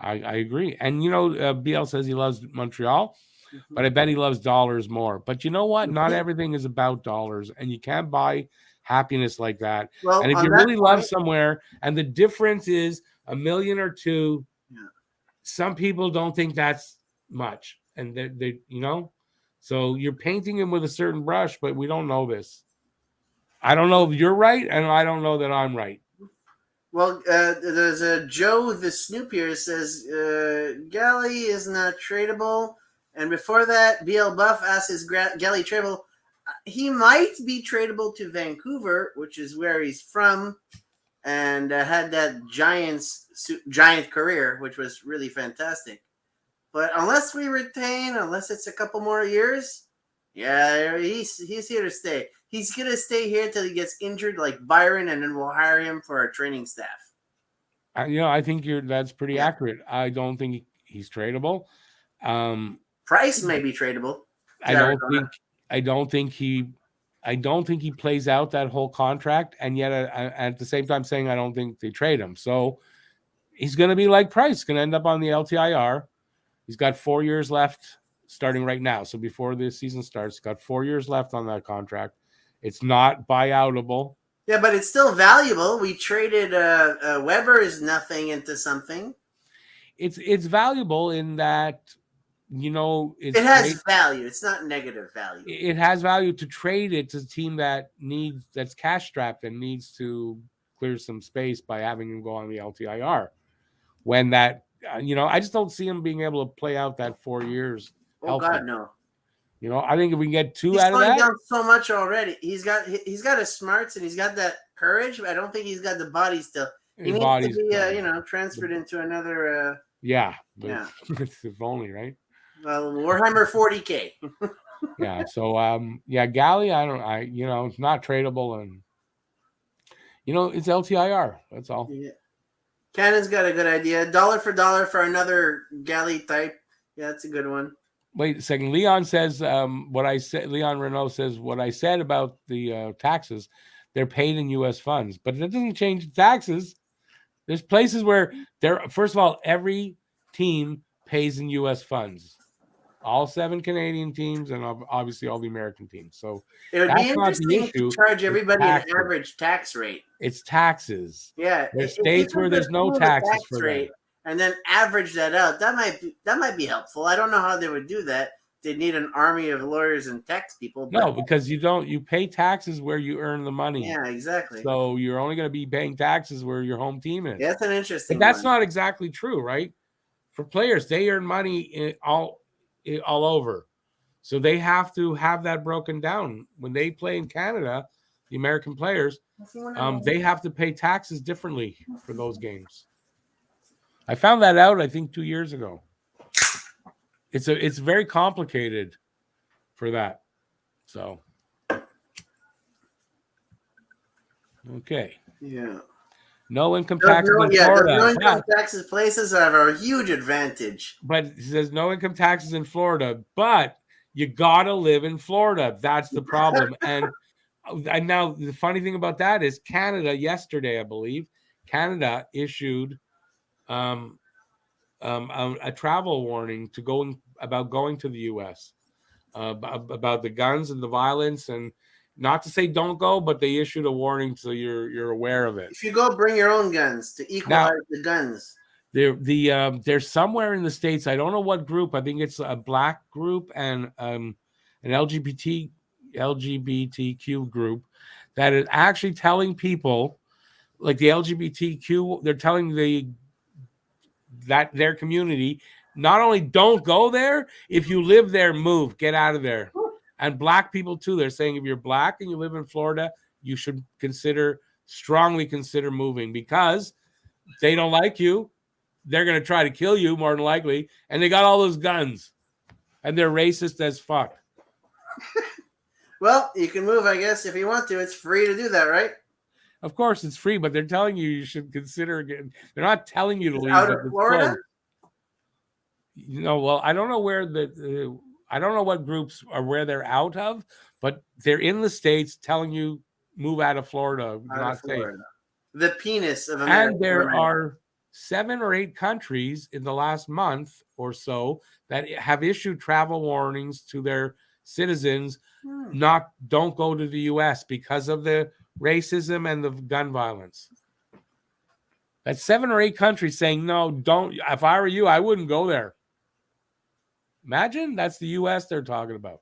I agree. And, you know, BL says he loves Montreal, but I bet he loves dollars more. But you know what? Not everything is about dollars, and you can't buy happiness like that. Well, and if you really love somewhere, and the difference is $1 million or $2 million, some people don't think that's much. And they you know, so you're painting him with a certain brush, but we don't know this. I don't know if you're right, and I don't know that I'm right. Well, there's a Joe the Snoop here says Galley is not tradable, and before that, BL Buff asks is Galley tradable. He might be tradable to Vancouver, which is where he's from, and had that giant career, which was really fantastic. But unless it's a couple more years, he's here to stay. He's going to stay here till he gets injured like Byron, and then we'll hire him for our training staff. I think that's pretty accurate. I don't think he's tradable. Price may be tradable. I don't think I don't think he plays out that whole contract, and yet at the same time saying I don't think they trade him. So he's going to be like Price, going to end up on the LTIR. He's got 4 years left starting right now. So before the season starts, he's got 4 years left on that contract. It's not buyoutable. Yeah, but it's still valuable. We traded Weber is nothing into something. It's valuable in that, it has value. It's not negative value. It has value to trade it to a team that's cash strapped and needs to clear some space by having him go on the LTIR. When that, I just don't see him being able to play out that 4 years. Oh God, no. I think if we can get two he's out of that, down so much already. He's got his smarts and he's got that courage, but I don't think he's got the body still. He needs to be, transferred into another. Yeah. If only, right? Well, Warhammer 40K. Yeah. So, Goalie, it's not tradable, and it's LTIR. That's all. Yeah. Cannon's got a good idea. Dollar for another Goalie type. Yeah, that's a good one. Wait a second. Leon says what I said. Leon Renault says what I said about the taxes. They're paid in U.S. funds, but that doesn't change the taxes. There's places where first of all, every team pays in U.S. funds. All 7 Canadian teams and obviously all the American teams. So it would be interesting to charge everybody an average tax rate. It's taxes. Yeah, there's states where there's no taxes for rate, and then average that out. That might be helpful. I don't know how they would do that. They need an army of lawyers and tax people. No, because you pay taxes where you earn the money. Yeah, exactly. So you're only going to be paying taxes where your home team is. Yeah, that's an interesting. But that's not exactly true, right? For players, they earn money all over. So they have to have that broken down. When they play in Canada, the American players, they have to pay taxes differently for those games. I found that out, I think, 2 years ago. It's very complicated for that. So, okay. Yeah. No income taxes in Florida. No income taxes places have a huge advantage. But it says no income taxes in Florida, but you gotta live in Florida. That's the problem. and now the funny thing about that is Canada yesterday, I believe, Canada issued a travel warning about going to the U.S. About the guns and the violence, and not to say don't go, but they issued a warning so you're aware of it. If you go, bring your own guns to equalize the guns. There's somewhere in the States, I don't know what group. I think it's a black group and an LGBTQ group that is actually telling people, like the LGBTQ, they're telling their community, not only don't go there, if you live there, move, get out of there. And black people too, they're saying if you're black and you live in Florida, you should strongly consider moving, because they don't like you. They're going to try to kill you more than likely. And they got all those guns and they're racist as fuck. Well, you can move, I guess, if you want to. It's free to do that, right? Of course it's free, but they're telling you should consider again. They're not telling you to leave. Out of Florida? Well, I don't know where I don't know what groups are where they're out of, but they're in the States telling you move out of Florida. Not safe. The penis of America. And there are 7 or 8 countries in the last month or so that have issued travel warnings to their citizens. Don't go to the U.S. because of the racism and the gun violence. That's 7 or 8 countries saying, no, don't. If I were you, I wouldn't go there. Imagine that's the U.S. they're talking about.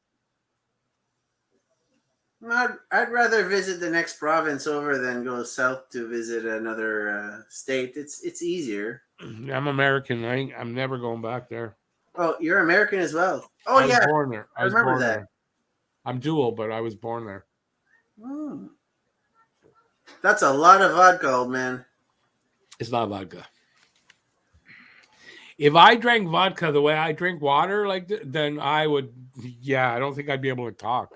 I'd rather visit the next province over than go south to visit another state. It's easier. I'm American. I'm never going back there. Oh, you're American as well. Oh, I was born there. I remember that. There. I'm dual, but I was born there. That's a lot of vodka, old man. It's not vodka. If I drank vodka the way I drink water, then I would. Yeah, I don't think I'd be able to talk.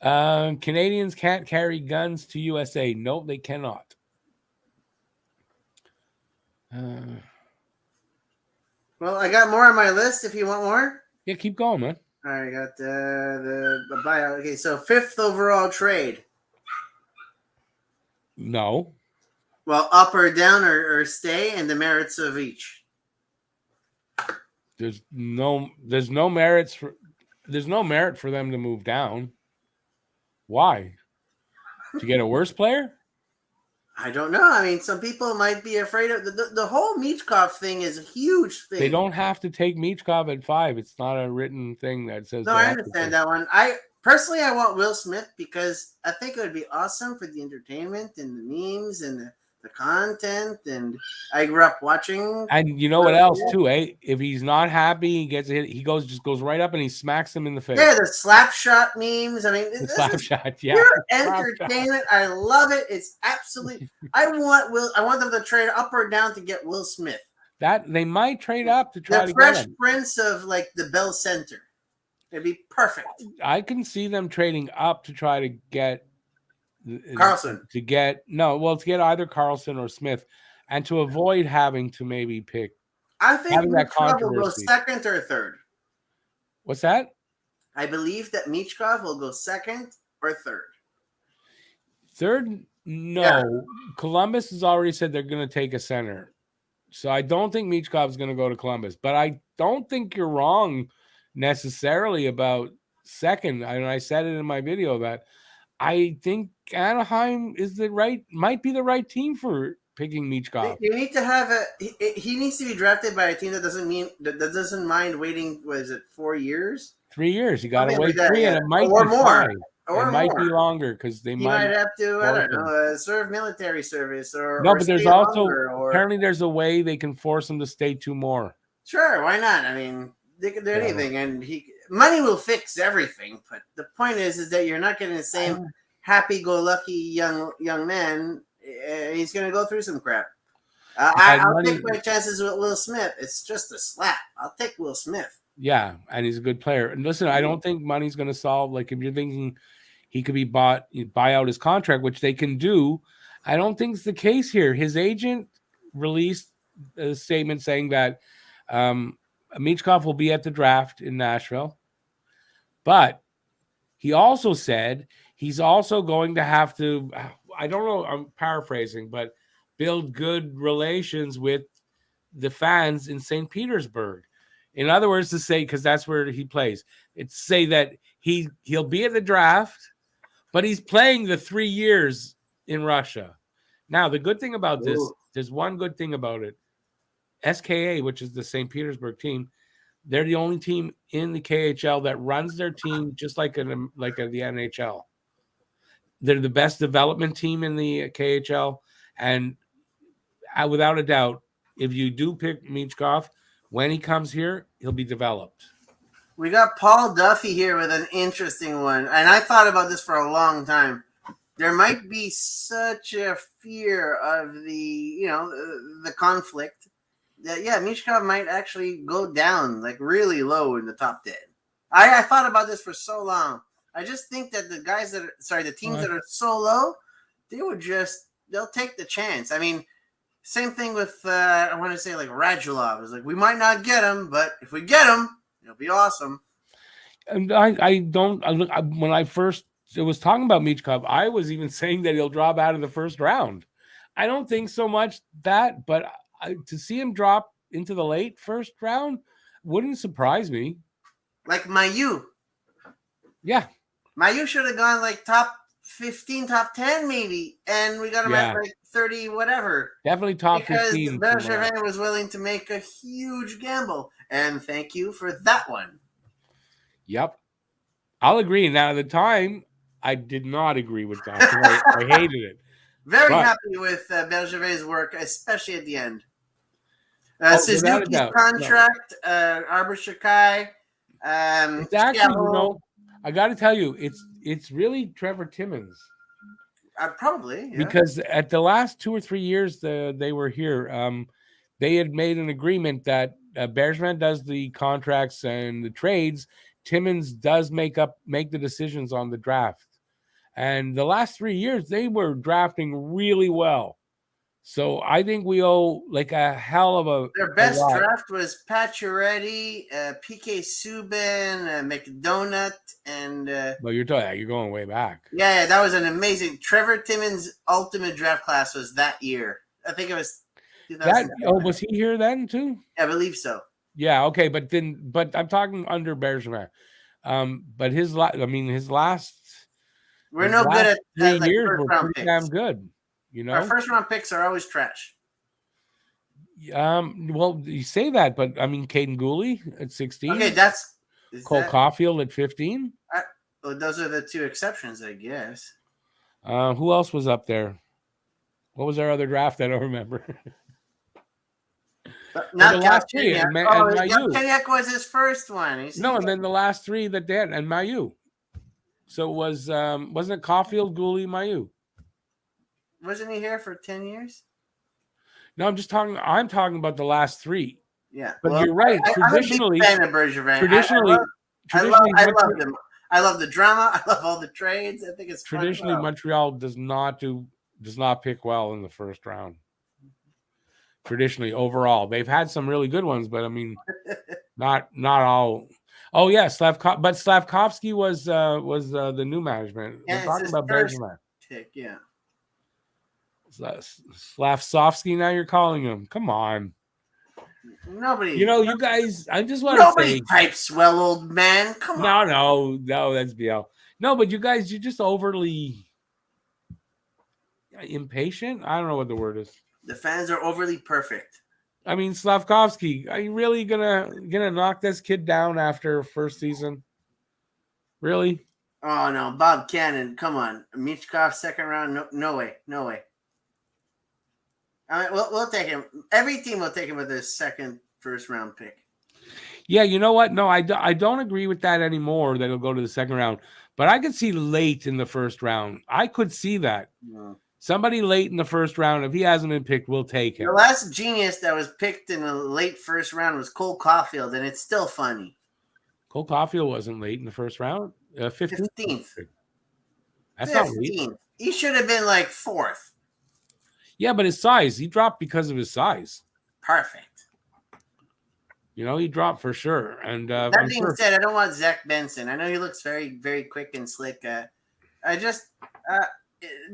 Canadians can't carry guns to USA. No, they cannot. Well, I got more on my list if you want more. Yeah, keep going, man. All right, got the buyout. Okay, so 5th overall trade. No, Well, up or down or stay, and the merits of each. there's no merits for there's no merit for them to move down. Why? To get a worse player? I don't know. I mean, some people might be afraid of the whole Michkov thing is a huge thing. They don't have to take Michkov at 5. It's not a written thing that says No, they I have to understand take. that one. I personally, I want Will Smith because I think it would be awesome for the entertainment and the memes and the content. And I grew up watching. And you know what else too, eh? If he's not happy, he gets a hit. He goes right up and he smacks him in the face. Yeah, the slap shot memes. I mean, The this slap is shot, yeah. pure Slap shot. entertainment. I love it. It's absolutely. I want them to trade up or down to get Will Smith. That they might trade up to try The to Fresh get him. Prince of like the Bell Center. It'd be perfect. I can see them trading up to try to get Carlson. to get either Carlson or Smith, and to avoid having to maybe pick. I think Having that Michkov will go controversy. 2nd or 3rd. What's that? I believe that Michkov will go 2nd or 3rd. 3rd? No. Yeah. Columbus has already said they're going to take a center. So I don't think Michkov is going to go to Columbus. But I don't think you're wrong necessarily about 2nd. I said it in my video that I think Anaheim might be the right team for picking Michkov. You need to have he needs to be drafted by a team that doesn't mind waiting. Was it 4 years? 3 years. You got to Something wait like that, 3, and yeah. it might Or be more. 5. Or it might more. be longer because they He might have to, I don't force know, serve military service or No, but there's stay also longer, apparently there's a way they can force him to stay 2 more. Sure, why not? I mean, they can do Yeah. anything, and money will fix everything. But the point is that you're not getting the same happy-go-lucky young man. He's going to go through some crap. I'll take my chances with Will Smith. It's just a slap. I'll take Will Smith. Yeah, and he's a good player. And listen, I don't think money's going to solve. Like if you're thinking he could be buy out his contract, which they can do, I don't think it's the case here. His agent released a statement saying that Michkov will be at the draft in Nashville, but he also said he's also going to have to. I don't know. I'm paraphrasing, but build good relations with the fans in St. Petersburg. In other words, to say, because that's where he plays, it's say that he'll be at the draft, but he's playing the 3 years in Russia. Now, the good thing about this, there's one good thing about it. SKA, which is the St. Petersburg team, they're the only team in the KHL that runs their team just like the NHL. They're the best development team in the KHL, and without a doubt, if you do pick Michkov, when he comes here, he'll be developed. We got Paul Duffy here with an interesting one, and I thought about this for a long time. There might be such a fear of the conflict that Michkov might actually go down like really low in the top 10. I thought about this for so long. I just think that the teams that are so low, they'll take the chance. I mean, same thing with I want to say like Radulov. It's like we might not get him, but if we get him, it'll be awesome. And when I first was talking about Michkov, I was even saying that he'll drop out of the first round. I don't think so much that, but to see him drop into the late first round wouldn't surprise me. Like Mayu. Yeah. Mayu should have gone like top 15, top 10 maybe, and we got him at like 30 whatever. Definitely top 15. Because Bergevin was willing to make a huge gamble, and thank you for that one. Yep. I'll agree. Now, at the time, I did not agree with that. I hated it. Very happy with Bergevin's work, especially at the end. Suzuki's contract, Arbor Shakai. It's actually, I got to tell you, it's really Trevor Timmins. Probably. Yeah. Because at the last 2 or 3 years they were here, they had made an agreement that Bergevin does the contracts and the trades. Timmins does make the decisions on the draft. And the last 3 years, they were drafting really well. So I think we owe like a hell of Their a best lot. draft was Pacioretty, PK Subban, McDonough, and But you're going way back. yeah, that was an amazing. Trevor Timmons' ultimate draft class was that year. I think it was That 2007. was he here then too? I believe so. Yeah, okay, but I'm talking under Bergevin. But We're his no good last at 3 like years first were round pretty damn picks. good, Our first round picks are always trash. Well, you say that, but I mean, Caden Gooley at 16, Okay, is Cole that Caulfield at 15. well, those are the two exceptions, I guess. Who else was up there? What was our other draft? I don't remember. But Well, the not last three Galchenyuk. and, Oh, and Mayu. Galchenyuk was his first one. No, and then the last three that they had and Mayu. So it was wasn't it Caulfield, Gooley, Mayu? Wasn't he here for 10 years? No, I'm talking about the last three. Yeah. But Well, you're right. I'm a big fan of Bergevin. Traditionally, I love him. I love the drama. I love all the trades. I think it's traditionally fun. Montreal does not pick well in the first round. Traditionally, overall, they've had some really good ones, but I mean, not all. Oh yeah, but Slavkovsky was the new management. Yeah, We're talking about Bergevin. Yeah. Slavkovsky, now you're calling him. Come on. Nobody. You guys. I just want to say. Nobody types well, old man. Come on. No, that's BL. No, but you guys, you're just overly impatient. I don't know what the word is. The fans are overly perfect. I mean, Slavkovsky, are you really gonna knock this kid down after first season? Really? Oh no, Bob Cannon, come on, Michkov second round, no way. We'll take him. Every team will take him with his first round pick. Yeah, you know what? No, I don't agree with that anymore. That he'll go to the second round, but I could see late in the first round. I could see that. No. Somebody late in the first round, if he hasn't been picked, we'll take him. The last genius that was picked in the late first round was Cole Caulfield, and it's still funny. Cole Caulfield wasn't late in the first round. 15th. That's not late. He should have been like 4th. Yeah, but his size. He dropped because of his size. Perfect. He dropped for sure. And that being said, I don't want Zach Benson. I know he looks very, very quick and slick.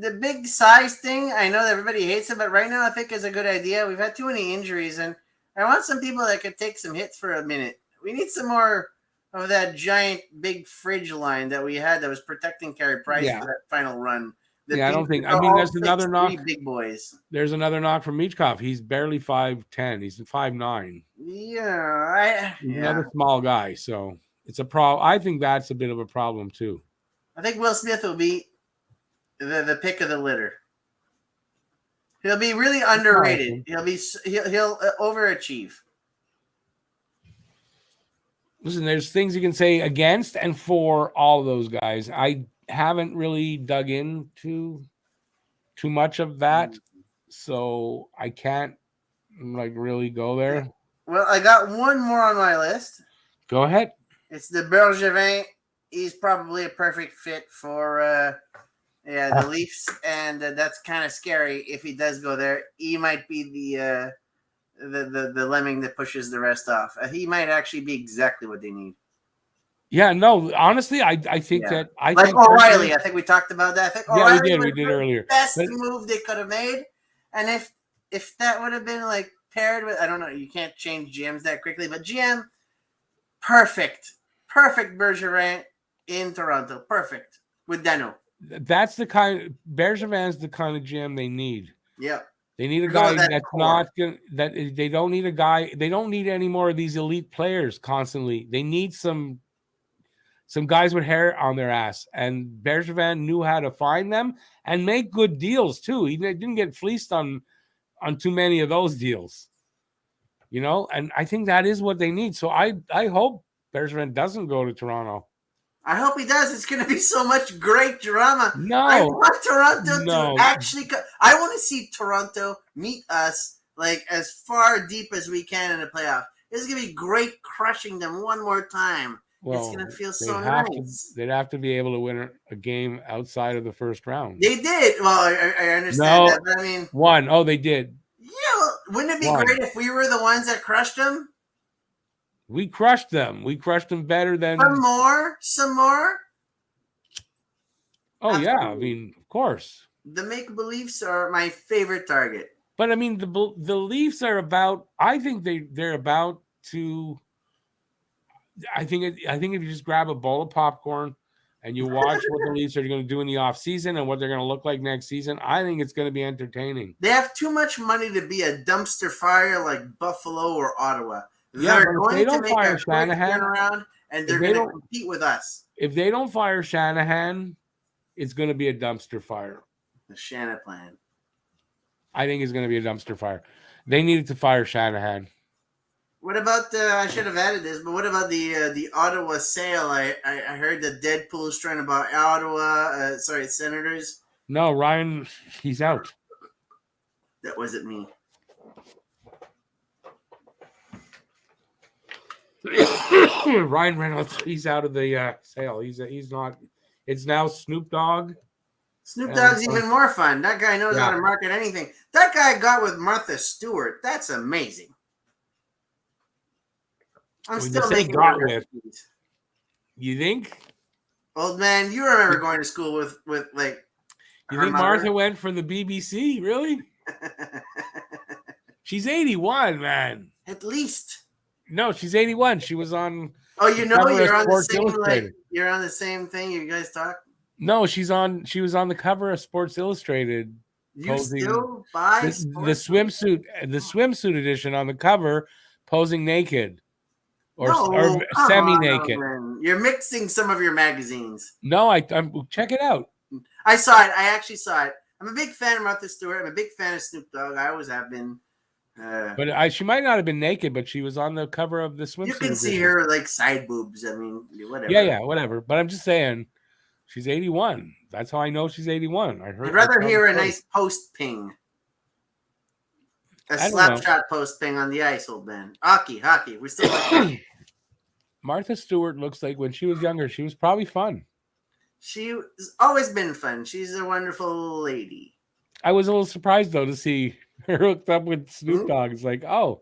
The big size thing, I know that everybody hates it, but right now I think is a good idea. We've had too many injuries, and I want some people that could take some hits for a minute. We need some more of that giant big fridge line that we had that was protecting Carey Price for that final run. I don't think. I mean, there's another knock. Big boys. There's another knock from Michkov. He's barely 5'10". He's 5'9". Yeah, another small guy. So it's a problem. I think that's a bit of a problem too. I think Will Smith will be the pick of the litter. He'll be really underrated. He'll overachieve. Listen, there's things you can say against and for all of those guys. I haven't really dug into too much of that, so I can't really go there. Well, I got one more on my list. Go ahead. It's the Bergevin. He's probably a perfect fit for the Leafs, and that's kind of scary if he does go there. He might be the lemming that pushes the rest off. He might actually be exactly what they need. Yeah, no, honestly, I think that I like think O'Reilly. I think we talked about that. I think O'Reilly we did earlier. Best move they could have made, and if that would have been like paired with, I don't know, you can't change GMs that quickly, but GM, perfect Bergevin in Toronto, perfect with Dano. That's the kind. Bergevin's the kind of GM they need. Yeah. They need a guy that's not going. That they don't need a guy. They don't need any more of these elite players constantly. They need some guys with hair on their ass. And Bergevin knew how to find them and make good deals too. He didn't get fleeced on too many of those deals. And I think that is what they need. So I hope Bergevin doesn't go to Toronto. I hope he does. It's going to be so much great drama. No. I want Toronto to actually I want to see Toronto meet us like as far deep as we can in the playoff. This is going to be great crushing them one more time. It's Well, gonna feel they'd so have to nice. they'd have to be able to win a game outside of the first round. They did. Well, I understand No, that, but I mean, one. Oh, they did. wouldn't it be great One. if we were the ones that crushed them? We crushed them. We crushed them better Some than. more, some more. Oh yeah, I Absolutely. mean, of course. The make beliefs are my favorite target. But I mean, the Leafs are about. I think they're about to. I think if you just grab a bowl of popcorn and you watch what the Leafs are going to do in the off season and what they're going to look like next season, I think it's going to be entertaining. They have too much money to be a dumpster fire like Buffalo or Ottawa. Yeah, They're but if they going to don't make fire a quick Shanahan, turnaround, and if they're they going to don't compete with us. if they don't fire Shanahan, it's going to be a dumpster fire. The Shanahan plan. I think it's going to be a dumpster fire. They needed to fire Shanahan. What about I should have added this, but what about the Ottawa sale? I heard that Deadpool is trying to buy Ottawa. Senators. No, Ryan, he's out. That wasn't me. Ryan Reynolds, he's out of the sale. He's not. It's now Snoop Dogg. Snoop Dogg's even more fun. That guy knows how to market anything. That guy got with Martha Stewart. That's amazing. I'm still making got with. You think? Old man, you remember going to school with like. You think Martha went for the BBC? Really? She's 81, man. At least. No, she's 81. She was on. Oh, you're on the same you're on the same thing. You guys talk. No, she was on the cover of Sports Illustrated. You still buy the swimsuit edition on the cover, posing naked or semi-naked. You're mixing some of your magazines. No, I'm check it out. I saw it. I actually saw it. I'm a big fan of Martha Stewart. I'm a big fan of Snoop Dogg. I always have been. But she might not have been naked, but she was on the cover of the swimsuit. You can see her like side boobs. I mean, whatever. Yeah, whatever. But I'm just saying. She's 81. That's how I know she's 81. I'd rather hear a nice post ping. A slap shot post ping on the ice, old man. Hockey. We're still like Martha Stewart looks like when she was younger, she was probably fun. She's always been fun. She's a wonderful lady. I was a little surprised, though, to see her hooked up with Snoop Dogg. It's like, oh,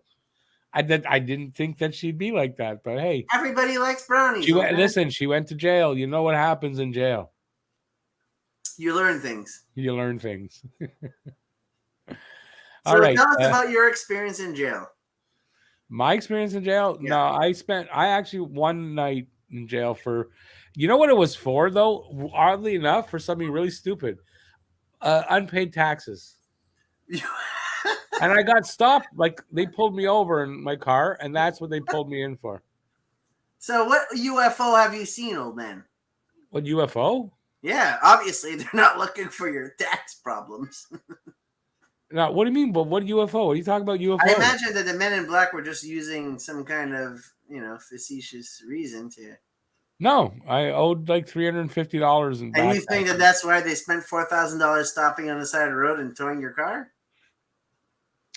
I didn't think that she'd be like that, but hey, everybody likes brownies. She went to jail. You know what happens in jail? You learn things. All right. Tell us about your experience in jail. My experience in jail? Yeah. No, I actually one night in jail for, you know what it was for though? Oddly enough, for something really stupid, unpaid taxes. And I got stopped. Like they pulled me over in my car, and that's what they pulled me in for. So, what UFO have you seen, old man? What UFO? Yeah, obviously they're not looking for your tax problems. Now, what do you mean? But what UFO? What are you talking about? UFO? I imagine that the Men in Black were just using some kind of facetious reason to. No, I owed like $350 in. And you think that that's why they spent $4,000 stopping on the side of the road and towing your car?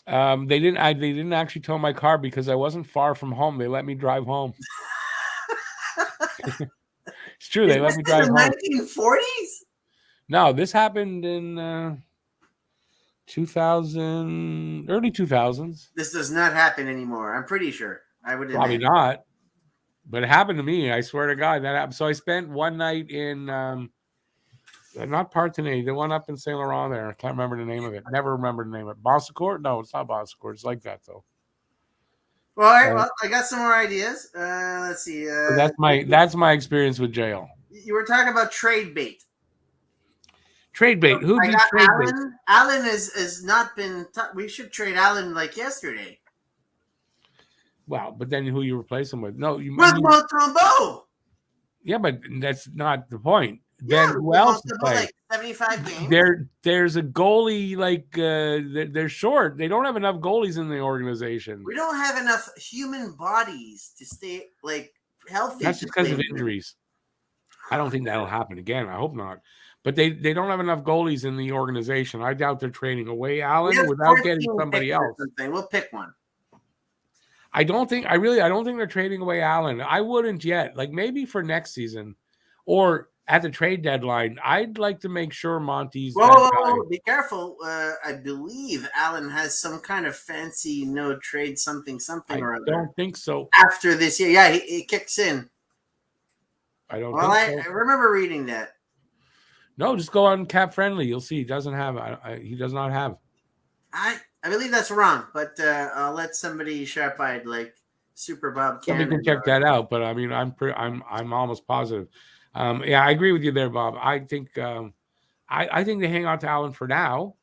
They didn't actually tow my car because I wasn't far from home. They let me drive home. It's true. They let me drive home. 1940s? No, this happened in 2000, early 2000s. This does not happen anymore. I'm pretty sure. I would probably not, but it happened to me. I swear to God that happened. So I spent one night in not Partenay, the one up in Saint Laurent there. I can't remember the name of it. Never remember the name of it. Bonsecourt? No, it's not Bonsecourt. It's like that though. Well, all right, I got some more ideas. Let's see. That's my experience with jail. You were talking about trade bait. Trade bait. Who did trade bait? Allen has not been. We should trade Allen like yesterday. Wow, but then who you replace him with? No, with Montembeault. Yeah, but that's not the point. Then who else is playing? Like 75 games. There's a goalie like they're short. They don't have enough goalies in the organization. We don't have enough human bodies to stay like healthy. That's just because of injuries. I don't think that'll happen again. I hope not. But they don't have enough goalies in the organization. I doubt they're trading away Allen without getting somebody else. We'll pick one. I don't think they're trading away Allen. I wouldn't yet. Like maybe for next season or at the trade deadline. I'd like to make sure Monty's Whoa, that whoa, guy. whoa, be careful. I believe Allen has some kind of fancy no trade something I or other don't think so. after this year. Yeah, he kicks in. I don't Well, think I so. remember reading that. No, just go on Cap Friendly. You'll see he doesn't have. He does not have. I believe that's wrong, but I'll let somebody sharp-eyed like Super Bob Somebody Cannon. can check that out, but I mean, I'm almost positive. Yeah, I agree with you there, Bob. I think I think they hang on to Allen for now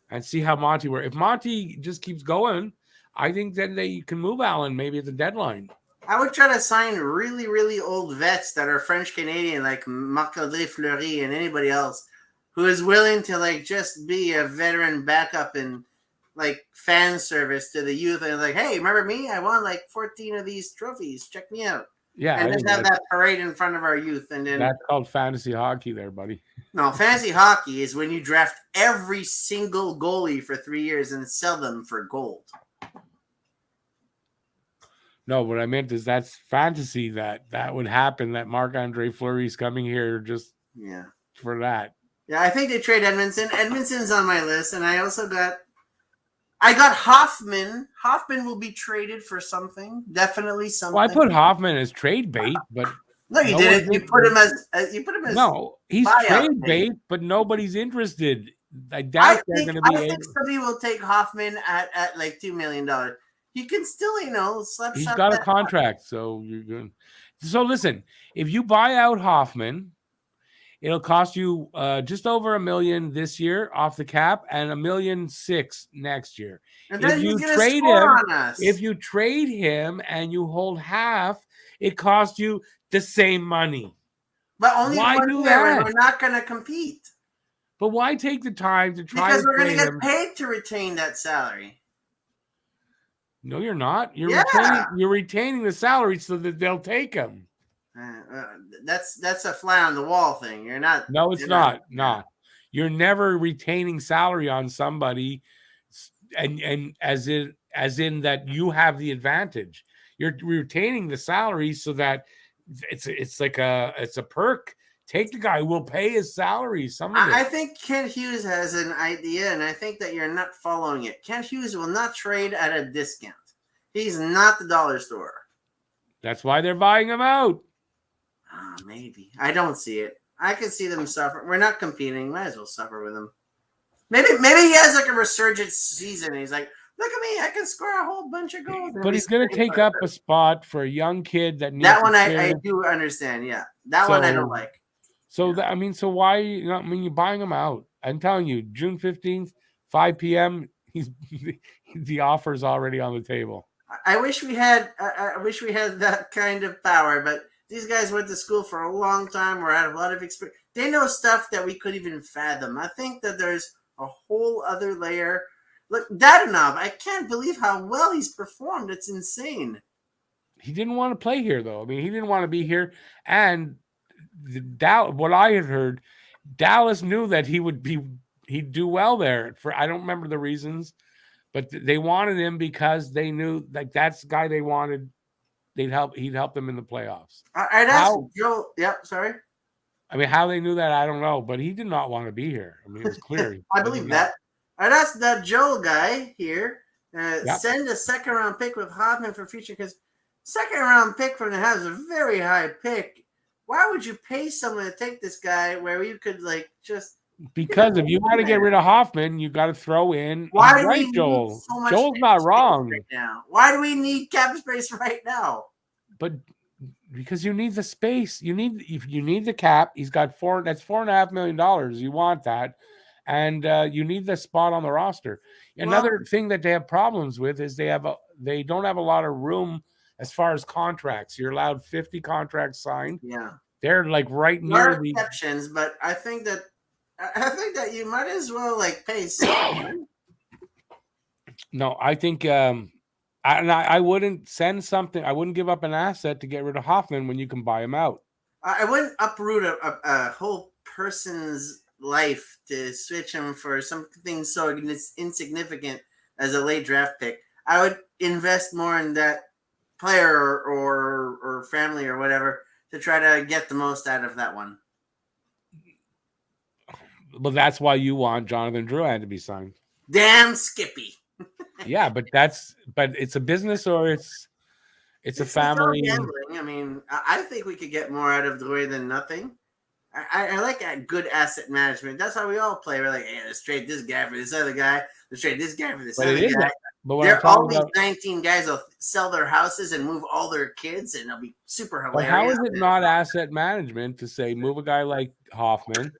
and see how Monty works. If Monty just keeps going, I think then they can move Allen maybe at the deadline. I would try to sign really, really old vets that are French Canadian, like Marc-André Fleury and anybody else who is willing to like just be a veteran backup and like fan service to the youth and like, hey, remember me? I won like 14 of these trophies. Check me out. Yeah, And I just think have that parade in front of our youth. And then that's called fantasy hockey, there, buddy. no, fantasy hockey is when you draft every single goalie for 3 years and sell them for gold. No, what I meant is that's fantasy that would happen. That Marc-Andre Fleury's coming here just for that. Yeah, I think they trade Edmondson. Edmondson's on my list, and I got Hoffman. Hoffman will be traded for something. Definitely something. Well, I put Hoffman as trade bait, but no, you didn't. You put him as no. He's trade bait, but nobody's interested. I doubt they're going to be. I think somebody will take Hoffman at like $2 million. He can still, He's got a contract, so you're good. So listen, if you buy out Hoffman, it'll cost you just over $1 million this year off the cap and $1.6 million next year. And then if you trade him and you hold half, it costs you the same money. But only why do that? We're not going to compete. But why take the time to try? Because we're going to get paid to retain that salary. No, you're not. You're retaining the salary so that they'll take him. That's a fly on the wall thing. You're not. No, it's not. No, you're never retaining salary on somebody, and as in that you have the advantage. You're retaining the salary so that it's like it's a perk. Take the guy. We'll pay his salary. I think Kent Hughes has an idea, and I think that you're not following it. Kent Hughes will not trade at a discount. He's not the dollar store. That's why they're buying him out. Maybe. I don't see it. I can see them suffer. We're not competing. Might as well suffer with him. Maybe he has like a resurgent season. And he's like, look at me. I can score a whole bunch of goals. But he's going to take up a spot for a young kid that needs that one I do understand. Yeah. That one I don't like. So, so why, you're buying him out. I'm telling you, June 15th, 5 p.m., the offer's already on the table. I wish we had that kind of power, but these guys went to school for a long time or had a lot of experience. They know stuff that we couldn't even fathom. I think that there's a whole other layer. Look, Dadonov, I can't believe how well he's performed. It's insane. He didn't want to play here, though. I mean, he didn't want to be here. And what I had heard, Dallas knew that he'd do well there. I don't remember the reasons, but they wanted him because they knew like that's the guy they wanted. He'd help them in the playoffs. I'd ask Joe. Yep, sorry. I mean, how they knew that, I don't know, but he did not want to be here. I mean, it was clear. I believe that. I'd ask that Joe guy here, send a second-round pick with Hoffman for future, because second-round pick from the Habs is a very high pick. Why would you pay someone to take this guy where you could like just? Because if you want to get rid of Hoffman, you got to throw in. Why do we need Joel? So much Joel's not wrong. Right now? Why do we need cap space right now? But because you need the space, you need the cap. He's got that's $4.5 million. You want that, and you need the spot on the roster. Another thing that they have problems with is they don't have a lot of room as far as contracts. You're allowed 50 contracts signed. Yeah, they're like right near the exceptions, but I think that you might as well like pay something. No, I think I wouldn't send something. I wouldn't give up an asset to get rid of Hoffman when you can buy him out. I wouldn't uproot a whole person's life to switch him for something so insignificant as a late draft pick. I would invest more in that player or family or whatever to try to get the most out of that one. Well, that's why you want Jonathan Drouin to be signed. Damn Skippy. Yeah, but it's a business or it's a family. It's all gambling. I mean, I think we could get more out of Drouin than nothing. I like good asset management. That's how we all play. We're like, hey, let's trade this guy for this other guy. Let's trade this guy for this But other it is. guy. But when I'm All talking these about, 19 guys will sell their houses and move all their kids, and it'll be super but hilarious. how is it not asset management to say move a guy like Hoffman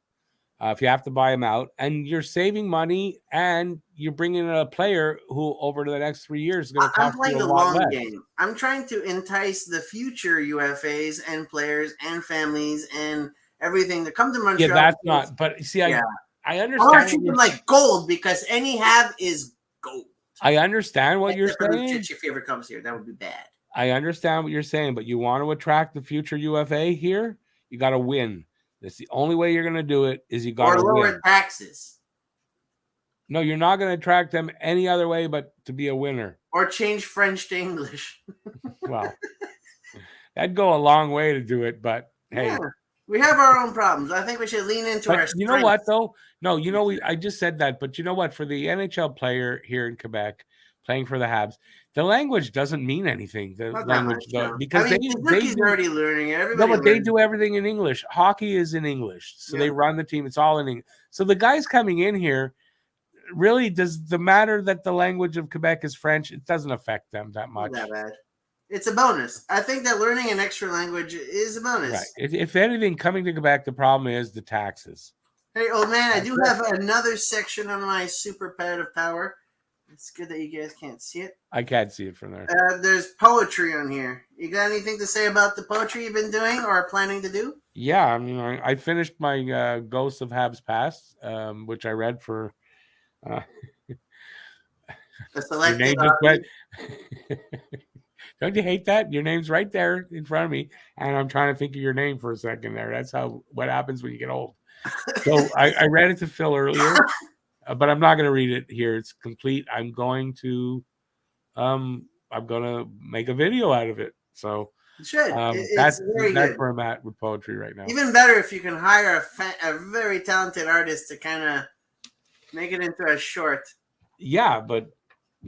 if you have to buy him out, and you're saving money and you're bringing in a player who over the next 3 years is going to cost I'm playing you a the lot long less. game. I'm trying to entice the future UFAs and players and families and everything to come to Montreal. Yeah, that's not. But see, I I understand. want to treat them like gold because any Hab is gold. I understand what you're saying. If he ever comes here, that would be bad. I understand what you're saying, but you want to attract the future UFA here, you got to win. That's the only way you're going to do it is you got to lower taxes. No, you're not going to attract them any other way but to be a winner. Or change French to English. Well, that'd go a long way to do it, but hey. Yeah, we have our own problems. I think we should lean into our strengths. You know what, though? No, I just said that, but you know what? For the NHL player here in Quebec playing for the Habs, the language doesn't mean anything. The language, because he's already learning it. No, but they do everything in English. Hockey is in English, so they run the team. It's all in English. So the guys coming in here, really, does the matter that the language of Quebec is French? It doesn't affect them that much. Not that bad. It's a bonus. I think that learning an extra language is a bonus. Right. If anything, coming to Quebec, the problem is the taxes. Hey, old man, I do have another section on my super pad of power. It's good that you guys can't see it. I can't see it from there. There's poetry on here. You got anything to say about the poetry you've been doing or planning to do? Yeah, I mean, I finished my Ghosts of Habs Past, which I read for. Your name just went. Don't you hate that? Your name's right there in front of me, and I'm trying to think of your name for a second there. That's what happens when you get old. So I read it to Phil earlier, but I'm not going to read it here. It's complete. I'm going to make a video out of it. So that's where I'm at with poetry right now. Even better if you can hire a very talented artist to kind of make it into a short. Yeah, but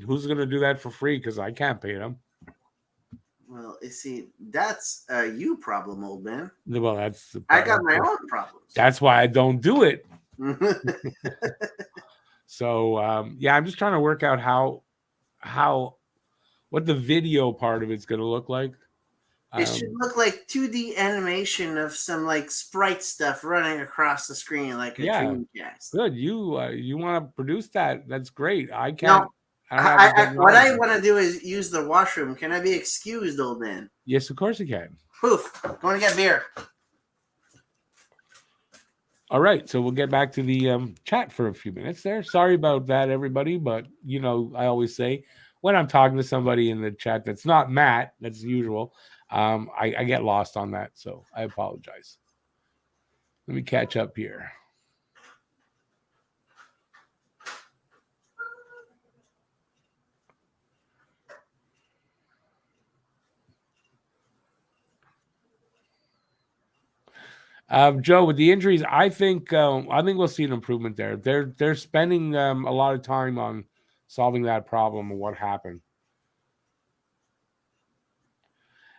who's going to do that for free? Because I can't pay them. Well, you see, that's a you problem, old man. Well, that's the I got my own problems. That's why I don't do it. So, I'm just trying to work out what the video part of it's going to look like. It should look like 2D animation of some like sprite stuff running across the screen like a Dreamcast. Good. You want to produce that? That's great. I can't. No. What I want to do is use the washroom. Can I be excused, old man? Yes, of course you can. Poof. Going to get beer. All right. So we'll get back to the chat for a few minutes there. Sorry about that, everybody. But, I always say when I'm talking to somebody in the chat that's not Matt, that's usual, I get lost on that. So I apologize. Let me catch up here. Joe, with the injuries, I think we'll see an improvement there. They're spending a lot of time on solving that problem and what happened.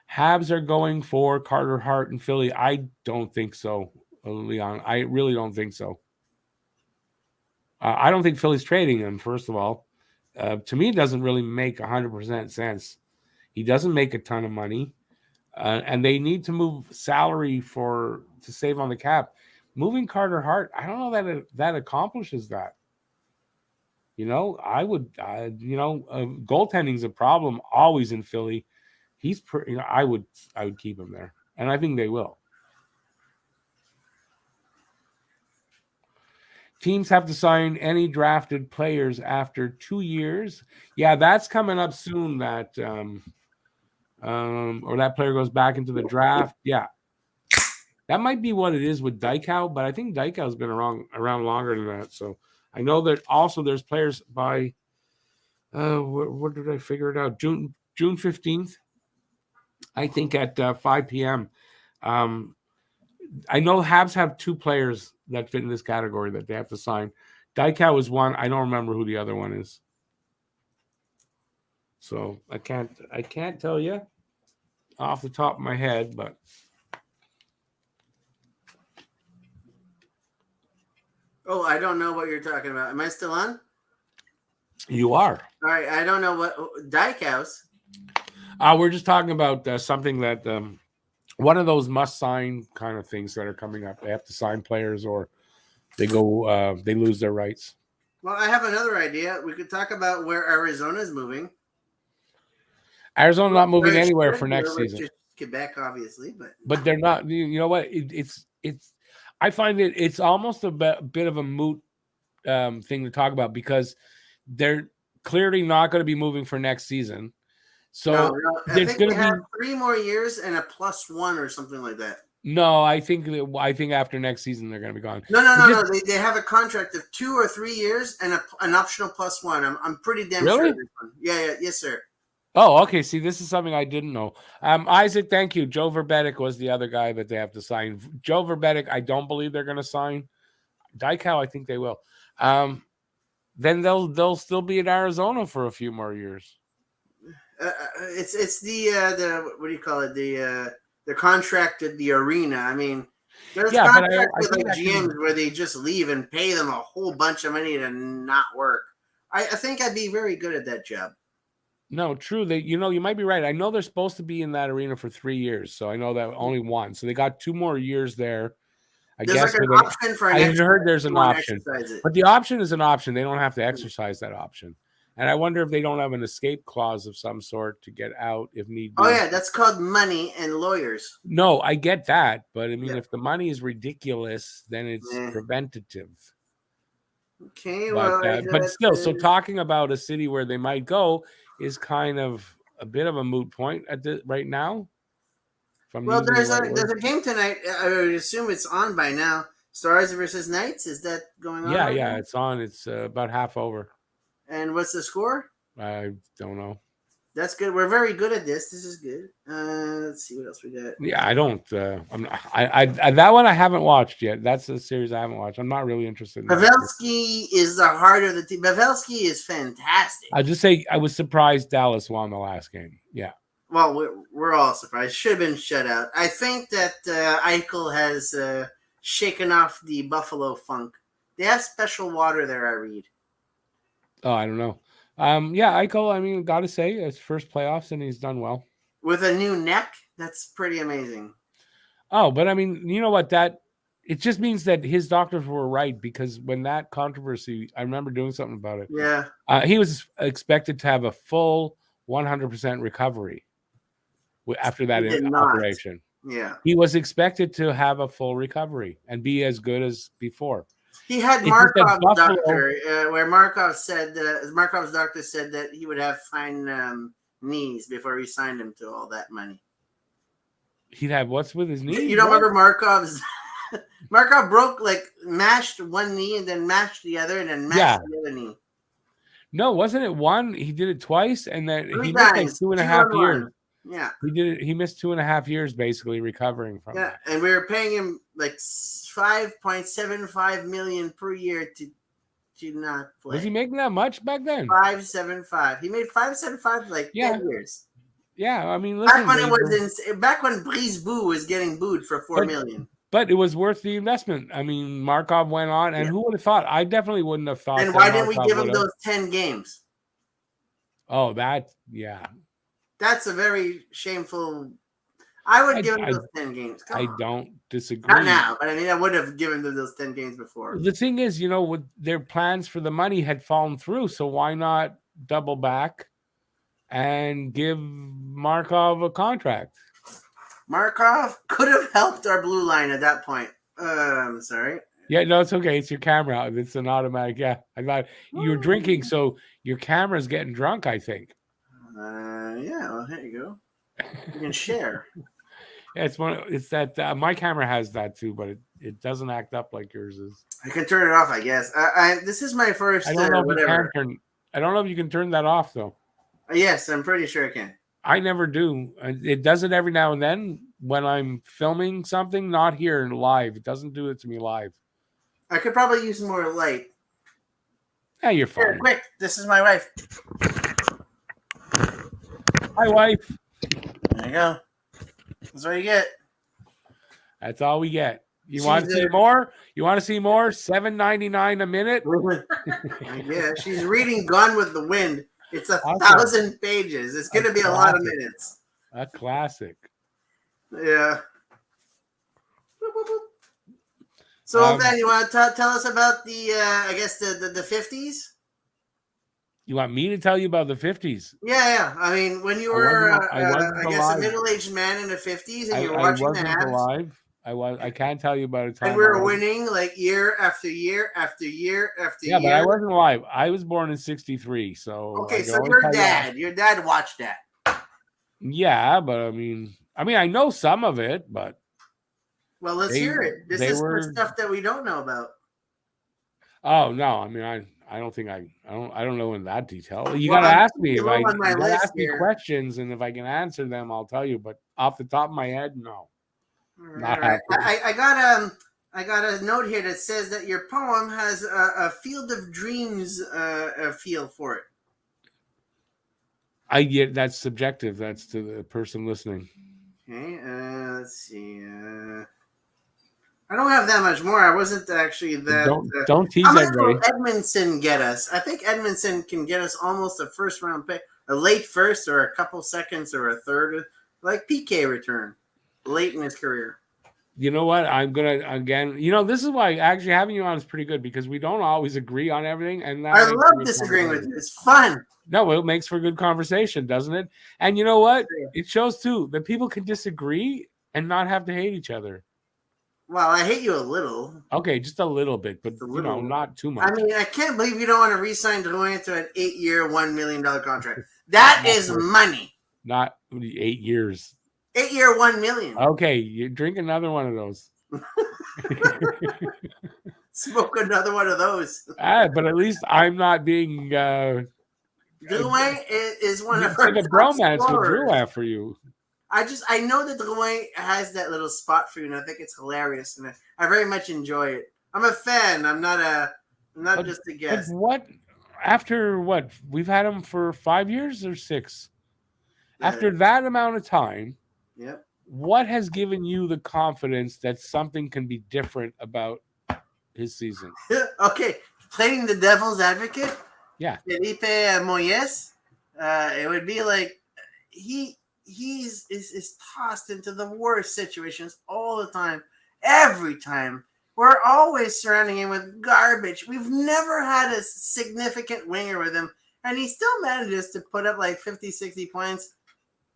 Habs are going for Carter Hart in Philly. I don't think so, Leon. I really don't think so. I don't think Philly's trading him, first of all. To me, it doesn't really make 100% sense. He doesn't make a ton of money. And they need to move salary to save on the cap. Moving Carter Hart, I don't know that accomplishes that. I would, goaltending's a problem always in Philly. I would keep him there, and I think they will. Teams have to sign any drafted players after 2 years. Yeah, that's coming up soon. That. Or that player goes back into the draft. Yeah. That might be what it is with Dykhow, but I think Dykow's been around longer than that. So I know that also there's players by what did I figure it out? June 15th. I think at 5 p.m. I know Habs have 2 players that fit in this category that they have to sign. Dykau is one. I don't remember who the other one is. So I can't tell you off the top of my head, but Oh, I don't know what you're talking about. Am I still on? you are. All right, I don't know what Dyke House. We're just talking about something that one of those must-sign kind of things that are coming up. They have to sign players, or they lose their rights. Well, I have another idea. We could talk about where Arizona's moving. Arizona's not moving anywhere for next season. Just Quebec, obviously, but they're not. You know what? It's. I find it's almost a bit of a moot thing to talk about because they're clearly not going to be moving for next season. So there's going to be 3 more years and a +1 or something like that. No, I think after next season they're going to be gone. No. They have a contract of 2 or 3 years and an optional +1. I'm pretty damn sure. Yeah, yes, sir. Oh, okay. See, this is something I didn't know. Isaac, thank you. Joe Verbetic was the other guy that they have to sign. Joe Verbetic, I don't believe they're going to sign. Dykau, I think they will. Then they'll still be in Arizona for a few more years. It's the what do you call it? The contract at the arena. I mean, there's contracts with like GMs where they just leave and pay them a whole bunch of money to not work. I think I'd be very good at that job. No, true. You might be right. I know they're supposed to be in that arena for 3 years, so I know that only one. So they got 2 more years there. There's like an option for. I heard there's an option, but the option is an option. They don't have to exercise that option. And I wonder if they don't have an escape clause of some sort to get out if need be. Oh, yeah, that's called money and lawyers. No, I get that. But, I mean, if the money is ridiculous, then it's preventative. Okay, but still, so talking about a city where they might go is kind of a bit of a moot point right now. Well, there's a game tonight. I would assume it's on by now. Stars versus Knights. Is that going on? Yeah, it's on. It's about half over. And what's the score? I don't know. That's good. We're very good at this. This is good. Let's see what else we got. Yeah, I don't. I that one I haven't watched yet. That's a series I haven't watched. I'm not really interested. Pavelski is the heart of the team. Pavelski is fantastic. I just say I was surprised Dallas won the last game. Yeah. Well, we're all surprised. Should have been shut out. I think that Eichel has shaken off the Buffalo funk. They have special water there, I read. Oh, I don't know. Yeah, Eichel, I mean, got to say, it's first playoffs, and he's done well. With a new neck, that's pretty amazing. Oh, but I mean, you know what? It just means that his doctors were right, because when that controversy, I remember doing something about it. Yeah. He was expected to have a full 100% recovery after that operation. Yeah. He was expected to have a full recovery and be as good as before. He had Markov's doctor, where Markov's doctor said that he would have fine knees before he signed him to all that money. He'd have what's with his knee? You don't remember Markov's? Markov mashed one knee and then mashed the other and then mashed the other knee. No, wasn't it one? He did it twice, and then he missed like 2.5 years. Yeah, he did it. He missed 2.5 years basically recovering from that. And we were paying him like $5.75 million per year to not play. Was he making that much back then? $5.75. He made $5.75 10 years. Yeah, I mean, listen, back when Brisebois was getting booed for $4 million. But it was worth the investment. I mean, Markov went on, and who would have thought? I definitely wouldn't have thought. And why didn't we give him those 10 games? Oh, That's a very shameful. I would give him those 10 games. I don't disagree. Not now, but I mean, I would have given them those 10 games before. The thing is, with their plans for the money had fallen through, so why not double back and give Markov a contract? Markov could have helped our blue line at that point. I'm sorry. Yeah, no, it's okay. It's your camera. It's an automatic. Yeah, I thought you were drinking, so your camera's getting drunk, I think. Yeah, well, there you go. You can share. Yeah, it's that my camera has that too, but it doesn't act up like yours is. I can turn it off, I guess. This is my first. I don't know if you can turn that off though. Yes, I'm pretty sure I can. I never do. It does it every now and then when I'm filming something, not here live. It doesn't do it to me live. I could probably use more light. Yeah, you're Here, fine. quick. This is my wife. Hi, wife. There you go. That's what you get. That's all we get. You She's want to see more? You want to see more? $7.99 a minute. Yeah, she's reading Gone with the Wind. It's 1,000 pages. It's going to be a lot of minutes. A classic. Yeah. So then, you want to tell us about the, I guess the 50s? You want me to tell you about the 50s? Yeah. I mean, when you were, I guess, alive. a middle-aged man in the 50s, and you were I watching wasn't the Habs. alive. I can't tell you about a time. And we were winning like year after year after year after year. Yeah, but I wasn't alive. I was born in '63, so okay. So your dad watched that. Yeah, but I mean, I know some of it, but well, let's hear it. This is the stuff that we don't know about. Oh no, I mean, I don't think I don't know in that detail. You gotta ask me if you gotta ask me questions, and if I can answer them, I'll tell you. But off the top of my head, no. Not right. I got a note here that says that your poem has a Field of Dreams feel for it. I get that's subjective. That's to the person listening. Okay, let's see. I don't have that much more. I wasn't actually that. Don't tease everybody. How much will Edmondson get us? I think Edmondson can get us almost a first round pick, a late first, or a couple seconds, or a third, like PK return late in his career. You know what? I'm gonna again. This is why actually having you on is pretty good because we don't always agree on everything, and I love disagreeing with you. It's fun. No, it makes for good conversation, doesn't it? And you know what? It shows too that people can disagree and not have to hate each other. Well, I hate you a little. Okay, just a little bit, but not too much. I mean, I can't believe you don't want to re-sign Drouin to an 8-year, $1 million contract. That is money. Not 8 years. 8-year, $1 million. Okay, you drink another one of those. Smoke another one of those. But at least I'm not being. Drouin is one of our. Like a bromance with Drew after you. I know that Drouin has that little spot for you, and I think it's hilarious, and I very much enjoy it. I'm a fan. I'm not just a guest. What? After what? We've had him for 5 years or 6. After that amount of time. Yep. What has given you the confidence that something can be different about his season? Okay, playing the devil's advocate. Yeah. Felipe Moyes. It would be like he's tossed into the worst situations all the time. Every time. We're always surrounding him with garbage. We've never had a significant winger with him, and he still manages to put up like 50, 60 points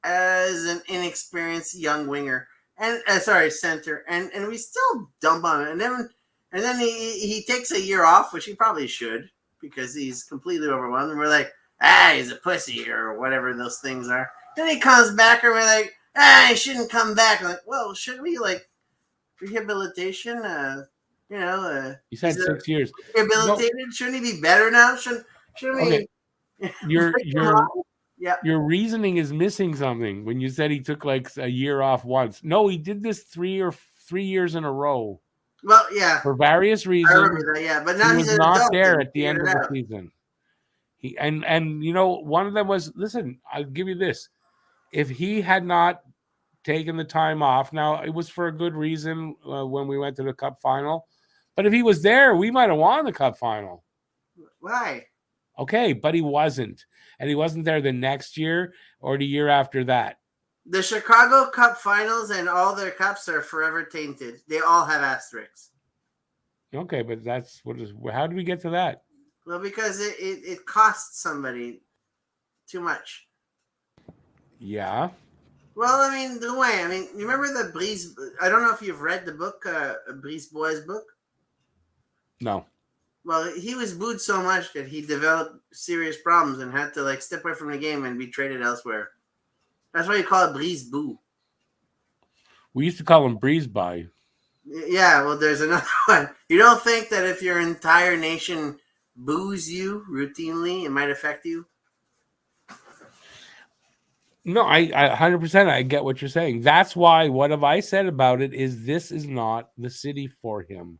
as an inexperienced young winger. And center. And we still dump on it. And then he takes a year off, which he probably should, because he's completely overwhelmed. And we're like, he's a pussy or whatever those things are. Then he comes back and we're like, he shouldn't come back. I'm like, well, should we like rehabilitation? You said 6 years. Rehabilitated? No. Shouldn't he be better now? Shouldn't we? Your reasoning is missing something when you said he took like a year off once. No, he did this 3 years in a row. Well, yeah. For various reasons. I remember that, yeah. But now he's not there at the end of the season. One of them was, listen, I'll give you this. If he had not taken the time off, now it was for a good reason when we went to the Cup final. But if he was there, we might have won the Cup final. Why? Okay, but he wasn't. And he wasn't there the next year or the year after that. The Chicago Cup finals and all their cups are forever tainted. They all have asterisks. Okay, but how did we get to that? Well, because it costs somebody too much. Yeah. Well, I mean, Drouin. You remember the Brise? I don't know if you've read the book, Brise Bois' book. No. Well, he was booed so much that he developed serious problems and had to step away from the game and be traded elsewhere. That's why you call it Brise Boo. We used to call him Breeze By. Yeah, well, there's another one. You don't think that if your entire nation boos you routinely, it might affect you? No, I 100% I get what you're saying. That's why what have I said about it is this is not the city for him.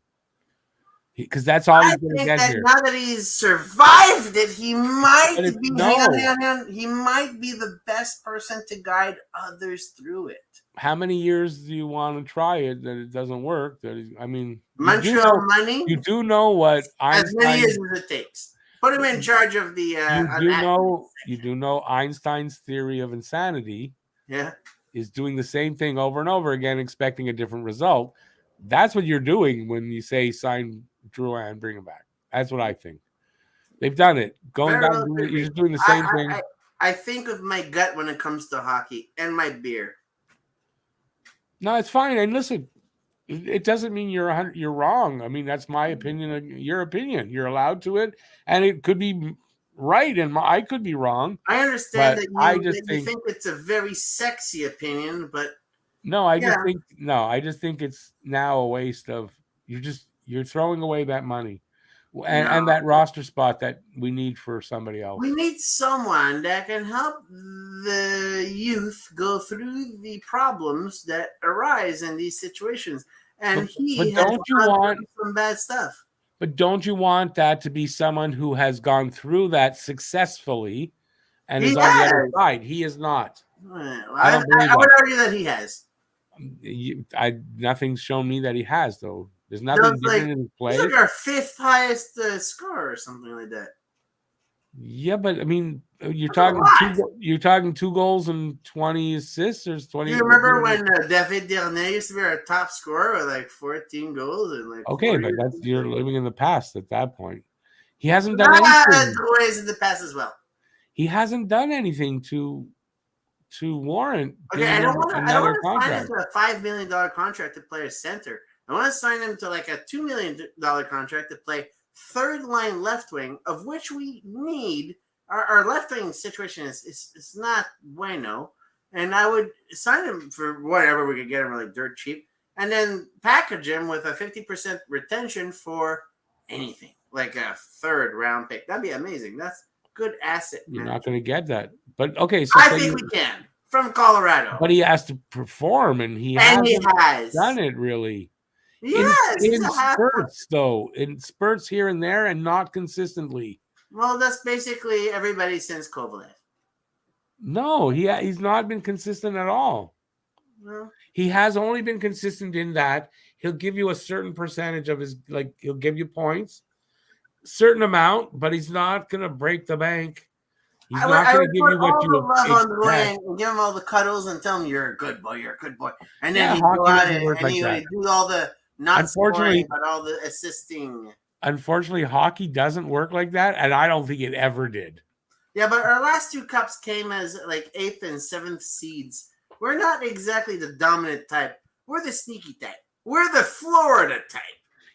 Because that's all I he's going to think get that here. now that he's survived it, he might But it's be. no. Hang on. He might be the best person to guide others through it. How many years do you want to try it that it doesn't work? I mean, Montreal money, you do know what as many years Einstein as it takes. Put him in charge of the unactive you section. do know Einstein's theory of insanity Yeah. is doing the same thing over and over again, expecting a different result. That's what you're doing when you say sign Drouin and bring him back. That's what I think. They've done it. Going Very back, well could you're be. just doing the I, same I, thing. I, I think of my gut when it comes to hockey and my beer. No, it's fine. And listen, it doesn't mean you're wrong. I mean, that's my opinion and your opinion. You're allowed to it, and it could be right, and I could be wrong. I understand But that I you just that you think think it's a very sexy opinion, but no. I yeah, just think no. I just think it's now a waste of you're throwing away that money, and no. that roster spot that we need for somebody We else. need someone that can help the youth go through the problems that arise in these situations. But And he but has don't you gone want through some bad stuff. but don't you want that to be someone who has gone through that successfully and He is on the other has. side? He is not. Well, I I, don't believe I would that. argue that he has. Nothing's shown me that he has though. There's Those nothing like different in his he's play. like our fifth highest score or something like that. Yeah, but I mean, That's a lot. you're talking 2 goals and 20 assists. There's Do 20. you remember when David Dernay used to be our top scorer with like 14 goals and like Okay, 40 but that's assists? you're living in the past at that point. He hasn't done That anything. ways in the past as well. He hasn't done anything to warrant Okay, being in I don't another want to sign him contract. to a $5 million contract to play a center. I want to sign him to like a $2 million contract to play third line left wing, of which we need. Our left wing situation is not bueno, and I would sign him for whatever we could get him like dirt cheap, and then package him with a 50% retention for anything like a third round pick. That'd be amazing. That's good asset You're not management. going to get that. But okay, so I say think you, we can from Colorado. but he has to perform, and he And he hasn't done has. it really. Yes, he's In a half. spurts though, in spurts here and there, and not consistently. Well, that's basically everybody since Kovalev. No, he's not been consistent at all. Well, He has only been consistent in that he'll give you a certain percentage of his, like he'll give you points, certain amount, but he's not going to break the bank. He's not I going to would give put you what all the you love on expect. Drouin and give him all the cuddles and tell him you're a good boy, you're a good boy. And then Yeah, he'd go hockey out doesn't work and like he that. would do all the not scoring, Unfortunately, but all the assisting. unfortunately, hockey doesn't work like that, and I don't think it ever did. Yeah, but our last two cups came as like 8th and 7th seeds. We're not exactly the dominant type. We're the sneaky type. We're the Florida type.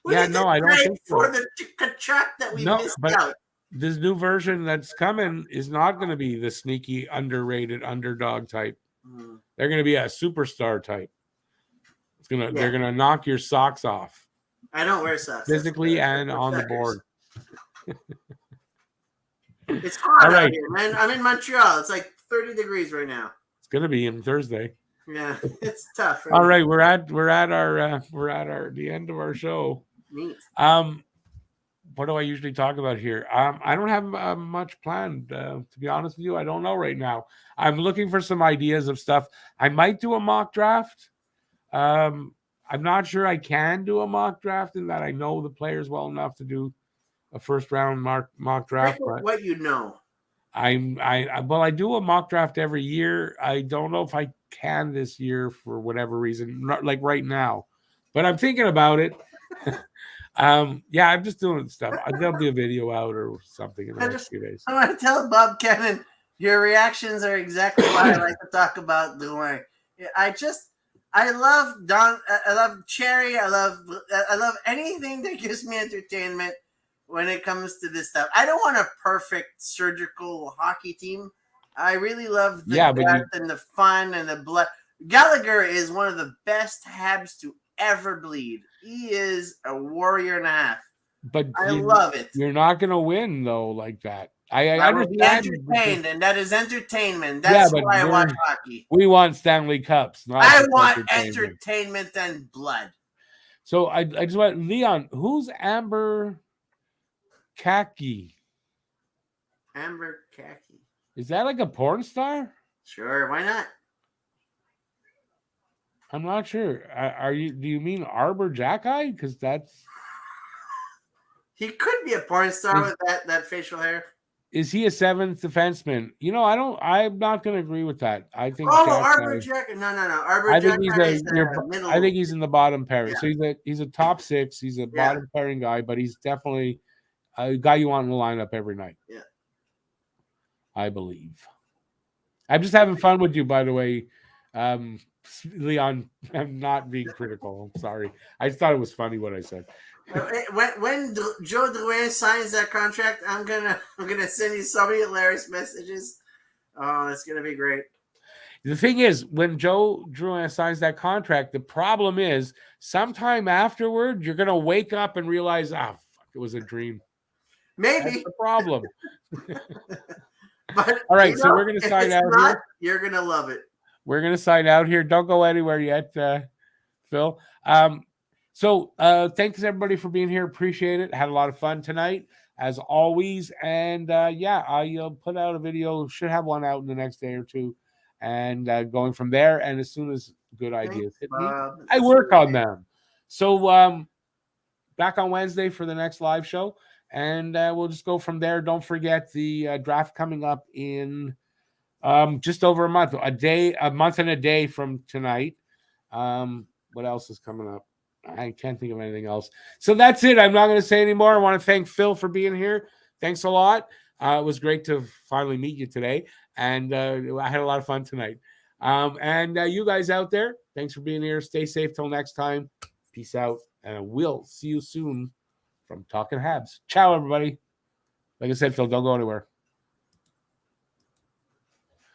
We Yeah, need no, to I don't trade think for so. the Kachuk that we No, missed but out. this new version that's coming is not going to be the sneaky, underrated underdog type. They're going to be a superstar type. They're gonna knock your socks off, I don't wear socks. physically and That's on the checkers. board. It's hot All out right, here, man. I'm in Montreal. It's like 30 degrees right now. it's gonna be in Thursday. Yeah, it's tough. All right, we're at our the end of our show. Neat. What do I usually talk about here? I don't have much planned. To be honest with you, I don't know right now. I'm looking for some ideas of stuff. I might do a mock draft. I'm not sure I can do a mock draft in that I know the players well enough to do a first round mock draft. But What you know. I do a mock draft every year. I don't know if I can this year for whatever reason, not like right now, but I'm thinking about it. Yeah, I'm just doing stuff. There'll be a video out or something in the next few days. I want to tell Bob Cannon, your reactions are exactly why I like to talk about Drouin. I love Don. I love Cherry. I love anything that gives me entertainment when it comes to this stuff. I don't want a perfect surgical hockey team. I really love the guts and the fun and the blood. Gallagher is one of the best Habs to ever bleed. He is a warrior and a half. But I love it. You're not going to win though like that. I I will be understand. entertained, and that is entertainment. Yeah, That's but why I watch hockey. we want Stanley Cups, not I just want entertainment. entertainment and blood. So I just want Leon. Who's Amber Khaki? Amber khaki. Is that like a porn star? Sure, why not? I'm not sure. Are you? Do you mean Arbor Jackeye? Because that's He could be a porn star with that facial hair. is he a seventh defenseman? You know, I don't. I'm not going to agree with that. I think. Oh, Jackeye, Arbor Jack. No. Arbor I think Jackeye is middle. I think he's in the bottom pairing. Yeah. So he's a top six. He's a bottom pairing guy, but he's definitely a guy you want in the lineup every night. Yeah. I believe. I'm just having fun with you, by the way. Leon, I'm not being critical. I'm sorry. I just thought it was funny what I said. When Joe Drouin signs that contract, I'm gonna send you so many hilarious messages. Oh, it's gonna be great. The thing is, when Joe Drouin signs that contract, the problem is sometime afterward, you're gonna wake up and realize, fuck, it was a dream. Maybe that's the problem. But all right, so we're gonna sign out here. You're gonna love it. We're gonna sign out here. Don't go anywhere yet, Phil. So thanks everybody for being here. Appreciate it. Had a lot of fun tonight, as always. And I'll put out a video. Should have one out in the next day or two, and going from there. And as soon as good ideas hit me, I work on them. So back on Wednesday for the next live show, and we'll just go from there. Don't forget the draft coming up in just over a month, a month and a day from tonight. What else is coming up? I can't think of anything else. So that's it. I'm not going to say anymore. I want to thank Phil for being here. Thanks a lot. It was great to finally meet you today. And I had a lot of fun tonight. And you guys out there, thanks for being here. Stay safe till next time. Peace out. And we'll see you soon from Talking Habs. Ciao, everybody. Like I said, Phil, don't go anywhere.